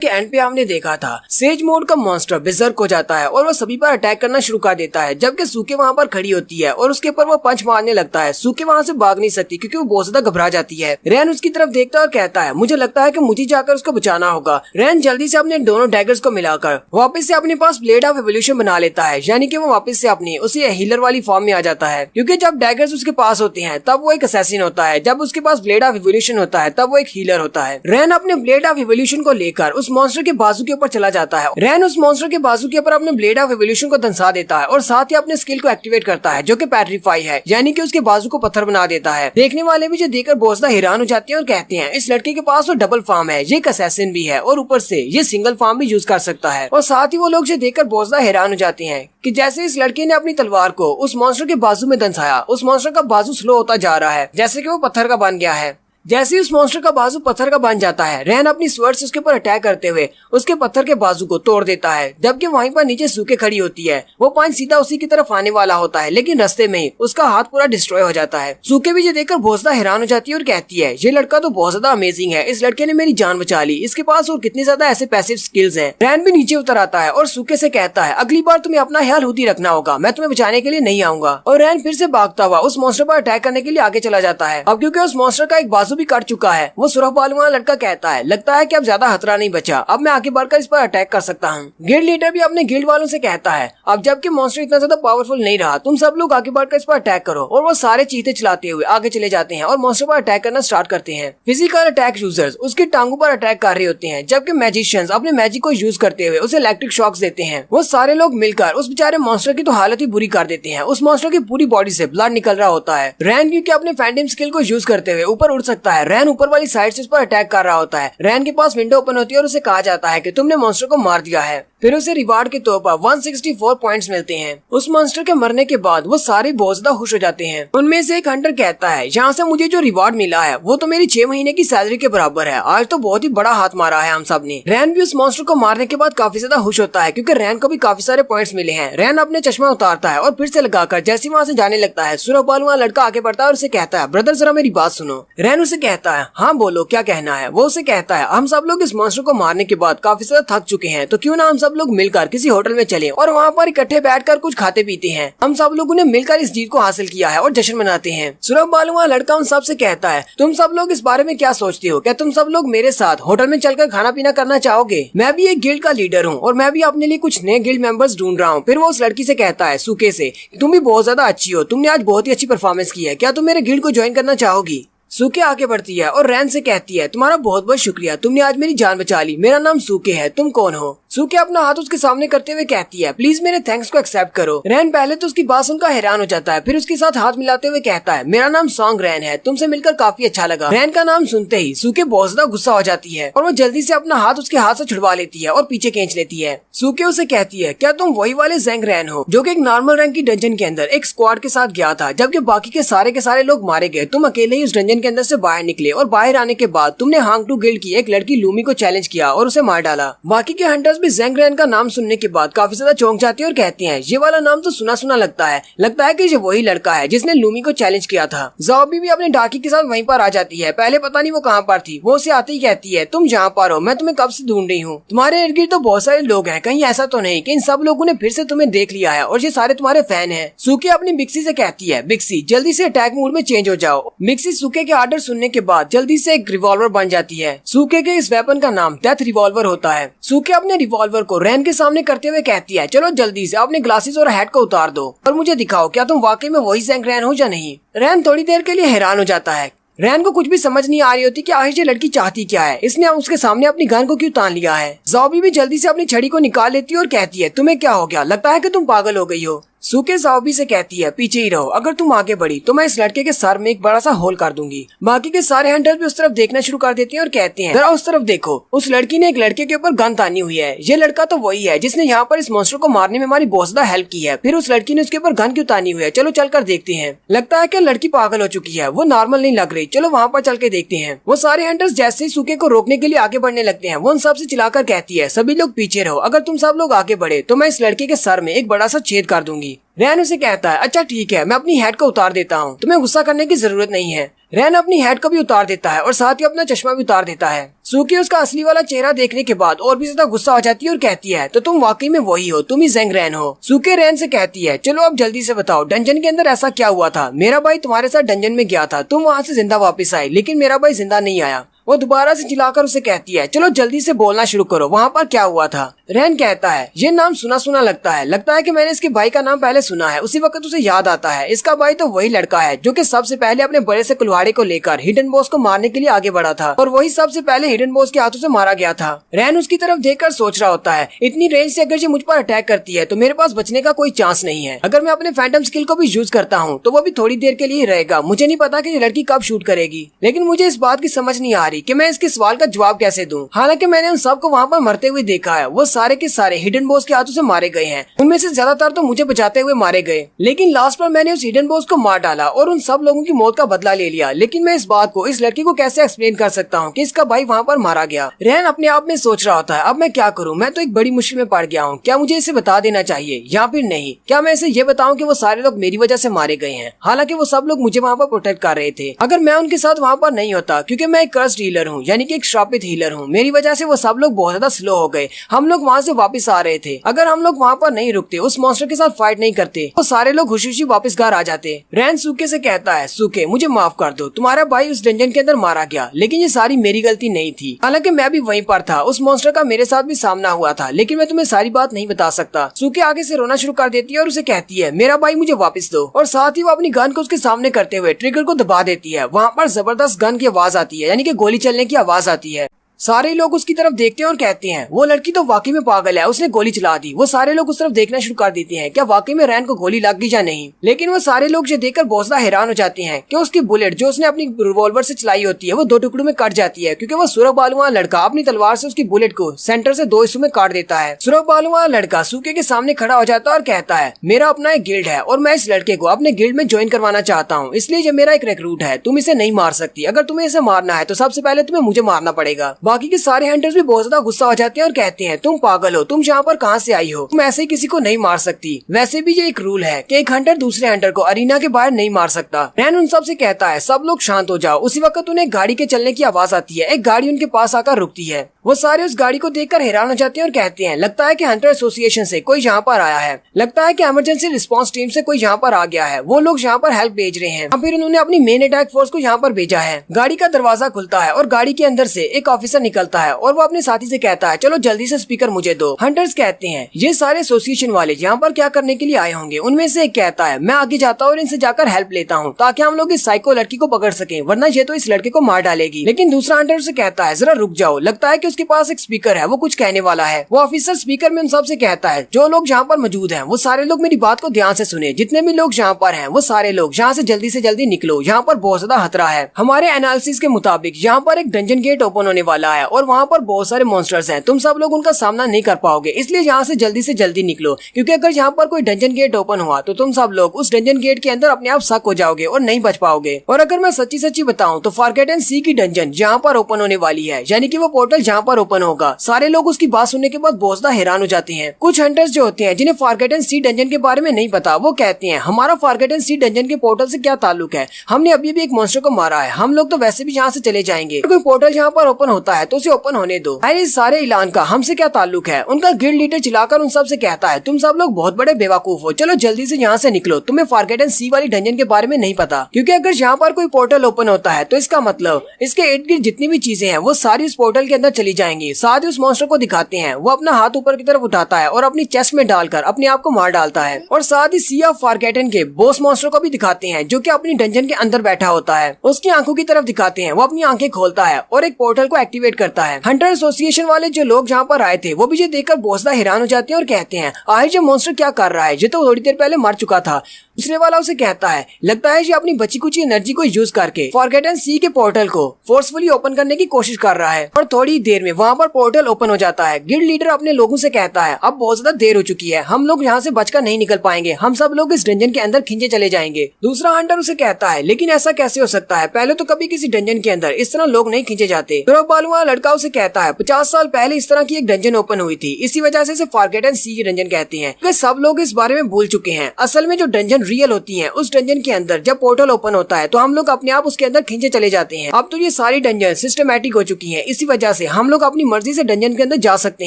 के एंड पे हमने देखा था सेज मोड का मॉन्स्टर बिजर्क हो जाता है और वो सभी पर अटैक करना शुरू कर देता है, जबकि सूके वहाँ पर खड़ी होती है और उसके ऊपर वो पंच मारने लगता है। सूके वहाँ से भाग नहीं सकती क्योंकि वो बहुत ज्यादा घबरा जाती है। रैन उसकी तरफ देखता है और कहता है मुझे लगता है कि मुझे जाकर उसको बचाना होगा। रैन जल्दी से अपने दोनों डैगर्स को मिलाकर वापस से अपने पास ब्लेड ऑफ एवोल्यूशन बना लेता है, यानी कि वो वापस से अपनी उसी हीलर वाली फॉर्म में आ जाता है। क्योंकि जब डैगर्स उसके पास होते हैं तब वो एक असैसिन होता है, जब उसके पास ब्लेड ऑफ एवोल्यूशन होता है तब वो एक हीलर होता है। रैन अपने ब्लेड ऑफ एवोल्यूशन को लेकर उस मॉन्स्टर के बाजू के ऊपर चला जाता है। रैन उस मॉन्स्टर के बाजू के ऊपर अपने ब्लेड ऑफ एवोल्यूशन को दंसा देता है और साथ ही अपने स्किल को एक्टिवेट करता है जो कि पेट्रीफाई है, यानी कि उसके बाजू को पत्थर बना देता है। देखने वाले भी जो देखकर बहुत ज्यादा हैरान हो जाते हैं और कहते हैं इस लड़के के पास तो डबल फार्म है, ये एक असैसिन भी है और ऊपर से ये सिंगल फार्म भी यूज कर सकता है। और साथ ही वो लोग जो देखकर बहुत ज्यादा हैरान हो जाते हैं कि जैसे इस लड़के ने अपनी तलवार को उस मॉन्स्टर के बाजू में दंसाया, उस मॉन्स्टर का बाजू स्लो होता जा रहा है जैसे कि वो पत्थर का बन गया है। जैसे ही उस मॉन्स्टर का बाजू पत्थर का बन जाता है, रैन अपनी स्वर्ड से उसके ऊपर अटैक करते हुए उसके पत्थर के बाजू को तोड़ देता है, जबकि वहीं पर नीचे सूके खड़ी होती है। वो पंच सीधा उसी की तरफ आने वाला होता है, लेकिन रास्ते में ही उसका हाथ पूरा डिस्ट्रॉय हो जाता है। सूके भी ये देखकर बहुत ज्यादा हैरान हो जाती है और कहती है ये लड़का तो बहुत ज्यादा अमेजिंग है, इस लड़के ने मेरी जान बचा ली, इसके पास और कितनी ज्यादा ऐसे पैसिव स्किल्स हैं। रैन भी नीचे उतर आता है और सूके से कहता है अगली बार तुम्हें अपना ख्याल खुद ही रखना होगा, मैं तुम्हें बचाने के लिए नहीं आऊंगा। और रैन फिर से भागता हुआ उस मॉन्स्टर पर अटैक करने के लिए आगे चला जाता है। अब क्योंकि उस मॉन्स्टर का एक बाजू भी कट चुका है, वो सुरख बालू वाला लड़का कहता है लगता है कि अब ज्यादा खतरा नहीं बचा, अब मैं आगे बढ़कर इस पर अटैक कर सकता हूँ। गिल्ड लीडर भी अपने गिल्ड वालों से कहता है अब जबकि मॉन्स्टर इतना ज्यादा पावरफुल नहीं रहा, तुम सब लोग आगे बढ़कर इस पर अटैक करो। और वो सारे चीते चलाते हुए आगे चले जाते हैं और मॉन्स्टर पर अटैक करना स्टार्ट करते हैं। फिजिकल अटैक यूजर्स उसकी टांगों पर अटैक कर रहे होते हैं, जबकि मैजिशियंस अपने मैजिक को यूज करते हुए उसे इलेक्ट्रिक शॉक्स देते हैं। वो सारे लोग मिलकर उस बेचारे मॉन्स्टर की तो हालत ही बुरी कर देते हैं। उस मॉन्स्टर की पूरी बॉडी से ब्लड निकल रहा होता है। रैन क्योंकि अपने फैंटम स्किल को यूज करते हुए ऊपर उड़ सकता है, रैन ऊपर वाली साइड से उस पर अटैक कर रहा होता है। रैन के पास विंडो ओपन होती है और उसे कहा जाता है कि तुमने मॉन्स्टर को मार दिया है। फिर उसे रिवार्ड के तौर पर 164 पॉइंट्स मिलते हैं। उस मॉन्स्टर के मरने के बाद वो सारे बहुत ज्यादा खुश हो जाते हैं। उनमें से एक हंटर कहता है यहाँ से मुझे जो रिवार्ड मिला है वो तो मेरी 6 महीने की सैलरी के बराबर है, आज तो बहुत ही बड़ा हाथ मारा है हम सब ने। रैन भी उस मॉन्स्टर को मारने के बाद काफी ज्यादा खुश होता है क्योंकि रैन को भी काफी सारे पॉइंट्स मिले हैं। रैन अपने चश्मा उतारता है और फिर से लगाकर जैसे वहाँ से जाने लगता है, सुरख बालू वाला लड़का आगे बढ़ता है और उसे कहता है ब्रदर जरा मेरी बात सुनो। रैन उसे कहता है हाँ बोलो क्या कहना है। वो उसे कहता है हम सब लोग इस मॉन्स्टर को मारने के बाद काफी ज्यादा थक चुके हैं, तो क्यों ना हम सब लोग मिलकर किसी होटल में चले और वहाँ पर इकट्ठे बैठकर कुछ खाते पीते हैं। हम सब लोगों ने मिलकर इस जीत को हासिल किया है और जश्न मनाते हैं। सुरख बालू वाला लड़का उन सब से कहता है तुम सब लोग इस बारे में क्या सोचते हो, क्या तुम सब लोग मेरे साथ होटल में चलकर खाना पीना करना चाहोगे? मैं भी एक गिल्ड का लीडर हूँ और मैं भी अपने लिए कुछ नए गिल्ड मेंबर्स ढूंढ रहा हूँ। फिर वो उस लड़की से कहता है सूके से तुम भी बहुत ज्यादा अच्छी हो, तुमने आज बहुत ही अच्छी परफॉर्मेंस की है, क्या तुम मेरे गिल्ड को ज्वाइन करना चाहोगी? सूके आगे बढ़ती है और रैन से कहती है तुम्हारा बहुत बहुत शुक्रिया, तुमने आज मेरी जान बचा ली, मेरा नाम सूके है, तुम कौन हो? सूके अपना हाथ उसके सामने करते हुए कहती है प्लीज मेरे थैंक्स को एक्सेप्ट करो। रैन पहले तो उसकी बात सुनकर हैरान हो जाता है, फिर उसके साथ हाथ मिलाते हुए कहता है मेरा नाम सॉन्ग रैन है, तुमसे मिलकर काफी अच्छा लगा। रैन का नाम सुनते ही सूके बहुत ज्यादा गुस्सा हो जाती है और वो जल्दी से अपना हाथ उसके हाथ से छुड़वा लेती है और पीछे खींच लेती है। सूके उसे कहती है क्या तुम वही वाले ज़ेंग रैन हो जो कि एक नॉर्मल रैंक की डंजन के अंदर एक स्क्वाड के साथ गया था, जबकि बाकी के सारे लोग मारे गए, तुम अकेले ही उस डंजन के अंदर से बाहर निकले और बाहर आने के बाद तुमने हांगटू गिल्ड की एक लड़की लूमी को चैलेंज किया और उसे मार डाला। बाकी के हंटर्स भी ज़ेंग रैन का नाम सुनने के बाद काफी ज्यादा चौंक जाती है और कहती हैं ये वाला नाम तो सुना सुना लगता है कि ये वही लड़का है जिसने लूमी को चैलेंज किया था। ज़ॉबी भी अपने डाकी के साथ वहीं पर आ जाती है, पहले पता नहीं वो कहाँ पर थी। वो उसे आते ही कहती है तुम जहाँ पर हो मैं तुम्हें कब से ढूंढ रही हूँ, तुम्हारे इर्द गिर्द तो बहुत सारे लोग हैं, कहीं ऐसा तो नहीं कि इन सब लोगों ने फिर से तुम्हें देख लिया है और ये सारे तुम्हारे फैन हैं। सूके अपनी बिक्सी से कहती है बिक्सी जल्दी से अटैक मोड में चेंज हो जाओ। बिक्सी सूके के आर्डर सुनने के बाद जल्दी से एक रिवॉल्वर बन जाती है। सूके के इस वेपन का नाम डेथ रिवॉल्वर होता है। सूके अपने रिवॉल्वर को रैन के सामने करते हुए कहती है चलो जल्दी से अपने ग्लासेस और हैट को उतार दो और मुझे दिखाओ क्या तुम वाकई में वही ज़ेंग रैन हो या नहीं। रैन थोड़ी देर के लिए हैरान हो जाता है। रैन को कुछ भी समझ नहीं आ रही होती कि आखिर ये लड़की चाहती क्या है, इसने उसके सामने अपनी गन को क्यों तान लिया है। ज़ॉबी भी जल्दी से अपनी छड़ी को निकाल लेती है और कहती है तुम्हें क्या हो गया, लगता है कि तुम पागल हो गई हो। सूके ज़ॉबी से कहती है पीछे ही रहो, अगर तुम आगे बढ़ी तो मैं इस लड़के के सर में एक बड़ा सा होल कर दूंगी। बाकी के सारे हंटर्स भी उस तरफ देखना शुरू कर देते हैं और कहते हैं जरा उस तरफ देखो, उस लड़की ने एक लड़के के ऊपर गन तानी हुई है, ये लड़का तो वही है जिसने यहाँ पर इस मॉन्स्टर को मारने में हमारी बहुत ज्यादा हेल्प की है। फिर उस लड़की ने उसके ऊपर गन क्यों तानी हुई है, चलो चल कर देखते हैं। लगता है कि लड़की पागल हो चुकी है, वो नॉर्मल नहीं लग रही, चलो वहाँ पर चल के देखते हैं। वो सारे हंटर्स जैसे ही सूके को रोकने के लिए आगे बढ़ने लगते हैं, वो उन सबसे चिल्लाकर कहती है सभी लोग पीछे रहो, अगर तुम सब लोग आगे बढ़े तो मैं इस लड़के के सर में एक बड़ा सा छेद कर दूंगी। रैन उसे कहता है अच्छा ठीक है, मैं अपनी हैट को उतार देता हूँ, तुम्हें गुस्सा करने की जरूरत नहीं है। रैन अपनी हेड को भी उतार देता है और साथ ही अपना चश्मा भी उतार देता है। सूकी उसका असली वाला चेहरा देखने के बाद और भी ज्यादा गुस्सा हो जाती है और कहती है, तो तुम वाकई में वही हो, तुम ही ज़ेंग रैन हो। सूकी रैन से कहती है, चलो अब जल्दी से बताओ डंजन के अंदर ऐसा क्या हुआ था। मेरा भाई तुम्हारे साथ डंजन में गया था, तुम वहाँ से जिंदा वापस आए, लेकिन मेरा भाई जिंदा नहीं आया। वो दोबारा से चिल्लाकर उसे कहती है, चलो जल्दी से बोलना शुरू करो, वहाँ पर क्या हुआ था। रैन कहता है, ये नाम सुना सुना लगता है कि मैंने इसके भाई का नाम पहले सुना है। उसी वक्त उसे याद आता है इसका भाई तो वही लड़का है जो कि सबसे पहले अपने बड़े से कुल्हाड़ी को लेकर हिडन बॉस को मारने के लिए आगे बढ़ा था और वही सबसे पहले हिडन बॉस के हाथों से मारा गया था। रैन उसकी तरफ देखकर सोच रहा होता है, इतनी रेंज से अगर ये मुझ पर अटैक करती है तो मेरे पास बचने का कोई चांस नहीं है। अगर मैं अपने फैंटम स्किल को भी यूज करता हूँ तो वो भी थोड़ी देर के लिए रहेगा। मुझे नहीं पता कि ये लड़की कब शूट करेगी, लेकिन मुझे इस बात की समझ नहीं आ रही कि मैं इसके सवाल का जवाब कैसे दूं। हालांकि मैंने उन सबको वहाँ पर मरते हुए देखा है, वो सारे के सारे हिडन बॉस के हाथों से मारे गए हैं। उनमें से ज्यादातर तो मुझे बचाते हुए मारे गए, लेकिन लास्ट पर मैंने उस हिडन बॉस को मार डाला और उन सब लोगों की मौत का बदला ले लिया। लेकिन मैं इस बात को इस लड़की को कैसे एक्सप्लेन कर सकता हूँ कि इसका भाई वहाँ पर मारा गया। रैन अपने आप में सोच रहा होता है, अब मैं क्या करूँ, मैं तो एक बड़ी मुश्किल में पड़ गया हूँ। क्या मुझे इसे बता देना चाहिए या फिर नहीं? क्या मैं इसे ये बताऊँ कि वो सारे लोग मेरी वजह से मारे गए हैं, हालांकि वो सब लोग मुझे वहाँ पर प्रोटेक्ट कर रहे थे। अगर मैं उनके साथ वहाँ पर नहीं होता, क्योंकि मैं एक कर्स्ड हीलर हूँ, यानी कि एक श्रापित हीलर हूँ, मेरी वजह से वो सब लोग बहुत ज्यादा स्लो हो गए। हम लोग वहाँ से वापस आ रहे थे, अगर हम लोग वहाँ पर नहीं रुकते, उस मॉन्स्टर के साथ फाइट नहीं करते, तो सारे लोग खुशी खुशी वापस घर आ जाते। रैन सूके से कहता है, सूके मुझे माफ कर दो, तुम्हारा भाई उस डंजन के अंदर मारा गया, लेकिन ये सारी मेरी गलती नहीं थी। हालांकि मैं भी वहीं पर था, उस मॉन्स्टर का मेरे साथ भी सामना हुआ था, लेकिन मैं तुम्हें सारी बात नहीं बता सकता। सूके आगे से रोना शुरू कर देती है और उसे कहती है, मेरा भाई मुझे वापस दो, और साथ ही वो अपनी गन को उसके सामने करते हुए ट्रिगर को दबा देती है। वहाँ पर जबरदस्त गन की आवाज आती है, यानी कि गोली चलने की आवाज आती है। सारे लोग उसकी तरफ देखते हैं और कहते हैं, वो लड़की तो वाकई में पागल है, उसने गोली चला दी। वो सारे लोग उस तरफ देखना शुरू कर देते हैं, क्या वाकई में रैन को गोली लग गई या नहीं। लेकिन वो सारे लोग ये देखकर बहुत ज्यादा हैरान हो जाते हैं कि उसकी बुलेट जो उसने अपनी रिवॉल्वर से चलाई होती है वो दो टुकड़ों में कट जाती है, क्योंकि वो सुरख बालू वाला लड़का अपनी तलवार से उसकी बुलेट को सेंटर से दो हिस्सों में काट देता है। सुरख बालू वाला लड़का सूके के सामने खड़ा हो जाता है और कहता है, मेरा अपना एक गिल्ड है और मैं इस लड़के को अपने गिल्ड में ज्वाइन करवाना चाहता हूँ, इसलिए ये मेरा एक रिक्रूट है, तुम इसे नहीं मार सकती। अगर तुम्हें इसे मारना है तो सबसे पहले तुम्हें मुझे मारना पड़ेगा। बाकी के सारे हंटर भी बहुत ज्यादा गुस्सा हो जाते हैं और कहते हैं, तुम पागल हो, तुम यहाँ पर कहाँ से आई हो, तुम ऐसे ही किसी को नहीं मार सकती। वैसे भी ये एक रूल है कि एक हंटर दूसरे हंटर को अरीना के बाहर नहीं मार सकता। रैन उन सब से कहता है, सब लोग शांत हो जाओ। उसी वक्त उन्हें गाड़ी के चलने की आवाज आती है, एक गाड़ी उनके पास आकर रुकती है। वो सारे उस गाड़ी को देखकर हैरान हो जाते हैं और कहते हैं, लगता है कि हंटर एसोसिएशन से कोई यहाँ पर आया है, लगता है कि इमरजेंसी रिस्पांस टीम से कोई यहाँ पर आ गया है, वो लोग यहाँ पर हेल्प भेज रहे हैं। फिर उन्होंने अपनी मेन अटैक फोर्स को यहाँ पर भेजा है। गाड़ी का दरवाजा खुलता है और गाड़ी के अंदर से एक ऑफिसर निकलता है और वो अपने साथी से कहता है, चलो जल्दी से स्पीकर मुझे दो। हंटर्स कहते हैं, ये सारे एसोसिएशन वाले यहाँ पर क्या करने के लिए आए होंगे। उनमें से एक कहता है, मैं आगे जाता हूँ और इनसे जाकर हेल्प लेता हूँ ताकि हम लोग इस साइको लड़की को पकड़ सके, वरना ये तो इस लड़के को मार डालेगी। लेकिन दूसरा हंटर से कहता है, जरा रुक जाओ, लगता है कि उसके पास एक स्पीकर है, वो कुछ कहने वाला है। वो ऑफिसर स्पीकर में उन सब से कहता है, जो लोग यहाँ पर मौजूद हैं वो सारे लोग मेरी बात को ध्यान से सुने, जितने भी लोग यहाँ पर हैं वो सारे लोग यहाँ से जल्दी निकलो, यहाँ पर बहुत ज्यादा खतरा है। हमारे एनालिसिस के मुताबिक यहाँ पर एक डंजन गेट ओपन होने वाला है और वहाँ पर बहुत सारे मॉन्स्टर्स हैं, तुम सब लोग उनका सामना नहीं कर पाओगे, इसलिए यहाँ से जल्दी निकलो, क्योंकि अगर यहाँ पर कोई डंजन गेट ओपन हुआ तो तुम सब लोग उस डंजन गेट के अंदर अपने आप सक हो जाओगे और नहीं बच पाओगे। और अगर मैं सच्ची बताऊं तो फॉरगेटन सी की डंजन यहाँ पर ओपन होने वाली है, यानी कि वो पोर्टल जहाँ पर ओपन होगा। सारे लोग उसकी बात सुनने के बाद बहुत ज्यादा हैरान हो जाते हैं। कुछ हंटर्स जो होते हैं जिन्हें फॉरगेटन सी डंजन के बारे में नहीं पता, वो कहते हैं, हमारा फॉरगेटन सी डंजन के पोर्टल से क्या ताल्लुक है, हमने अभी भी एक मॉन्स्टर को मारा है, हम लोग तो वैसे भी यहाँ से चले जाएंगे, कोई पोर्टल यहाँ पर ओपन होता है तो उसे ओपन होने दो। अरे इस सारे ऐलान का हमसे क्या ताल्लुक है। उनका गिल्ड लीडर चिल्लाकर उन सब से कहता है, तुम सब लोग बहुत बड़े बेवकूफ हो, चलो जल्दी से यहाँ से निकलो, तुम्हें फॉरगेटन सी वाली डंजन के बारे में नहीं पता, क्योंकि अगर यहाँ पर कोई पोर्टल ओपन होता है तो इसका मतलब इसके इर्द गिर्द जितनी भी चीजें हैं वो सारी उस पोर्टल के अंदर चली जाएंगी। साथ ही उस मॉन्स्टर को दिखाते हैं, वो अपना हाथ ऊपर की तरफ उठाता है और अपनी चेस्ट में डालकर अपने आप को मार डालता है। और साथ ही सी ऑफ फॉरगेटन के बॉस मॉन्स्टर को भी दिखाते हैं, जो कि अपनी डंजन के अंदर बैठा होता है। उसकी आंखों की तरफ दिखाते हैं, वो अपनी आंखें खोलता है और एक पोर्टल को एक्टिवेट करता है। हंटर एसोसिएशन वाले जो लोग यहाँ पर आए थे वो भी ये देखकर बहुत ज्यादा हैरान हो जाते हैं और कहते हैं, आखिर ये मॉन्स्टर क्या कर रहा है, ये तो थोड़ी देर पहले मर चुका था। दूसरे वाला उसे कहता है, लगता है ये अपनी बची कुछ एनर्जी को यूज करके फॉरगेटन सी के पोर्टल को फोर्सफुली ओपन करने की कोशिश कर रहा है। और थोड़ी देर देर में वहाँ पर पोर्टल ओपन हो जाता है। गिल्ड लीडर अपने लोगों से कहता है अब बहुत ज्यादा देर हो चुकी है, हम लोग यहाँ से बचकर नहीं निकल पाएंगे, हम सब लोग इस डंजन के अंदर खींचे चले जाएंगे। दूसरा हंटर उसे कहता है लेकिन ऐसा कैसे हो सकता है, पहले तो कभी किसी डंजन के अंदर इस तरह लोग नहीं खींचे जाते। फिर बालू वाला लड़का उसे कहता है 50 साल पहले इस तरह की एक डंजन ओपन हुई थी, इसी वजह से इसे फॉरगेटन सी की डंजन कहते हैं। वे सब लोग इस बारे में भूल चुके हैं। असल में जो डंजन रियल होती है, उस डंजन के अंदर जब पोर्टल ओपन होता है तो हम लोग अपने आप उसके अंदर खींचे चले जाते हैं। अब तो ये सारी डंजन सिस्टमैटिक हो चुकी है, इसी वजह से हम लोग अपनी मर्जी से डंजन के अंदर जा सकते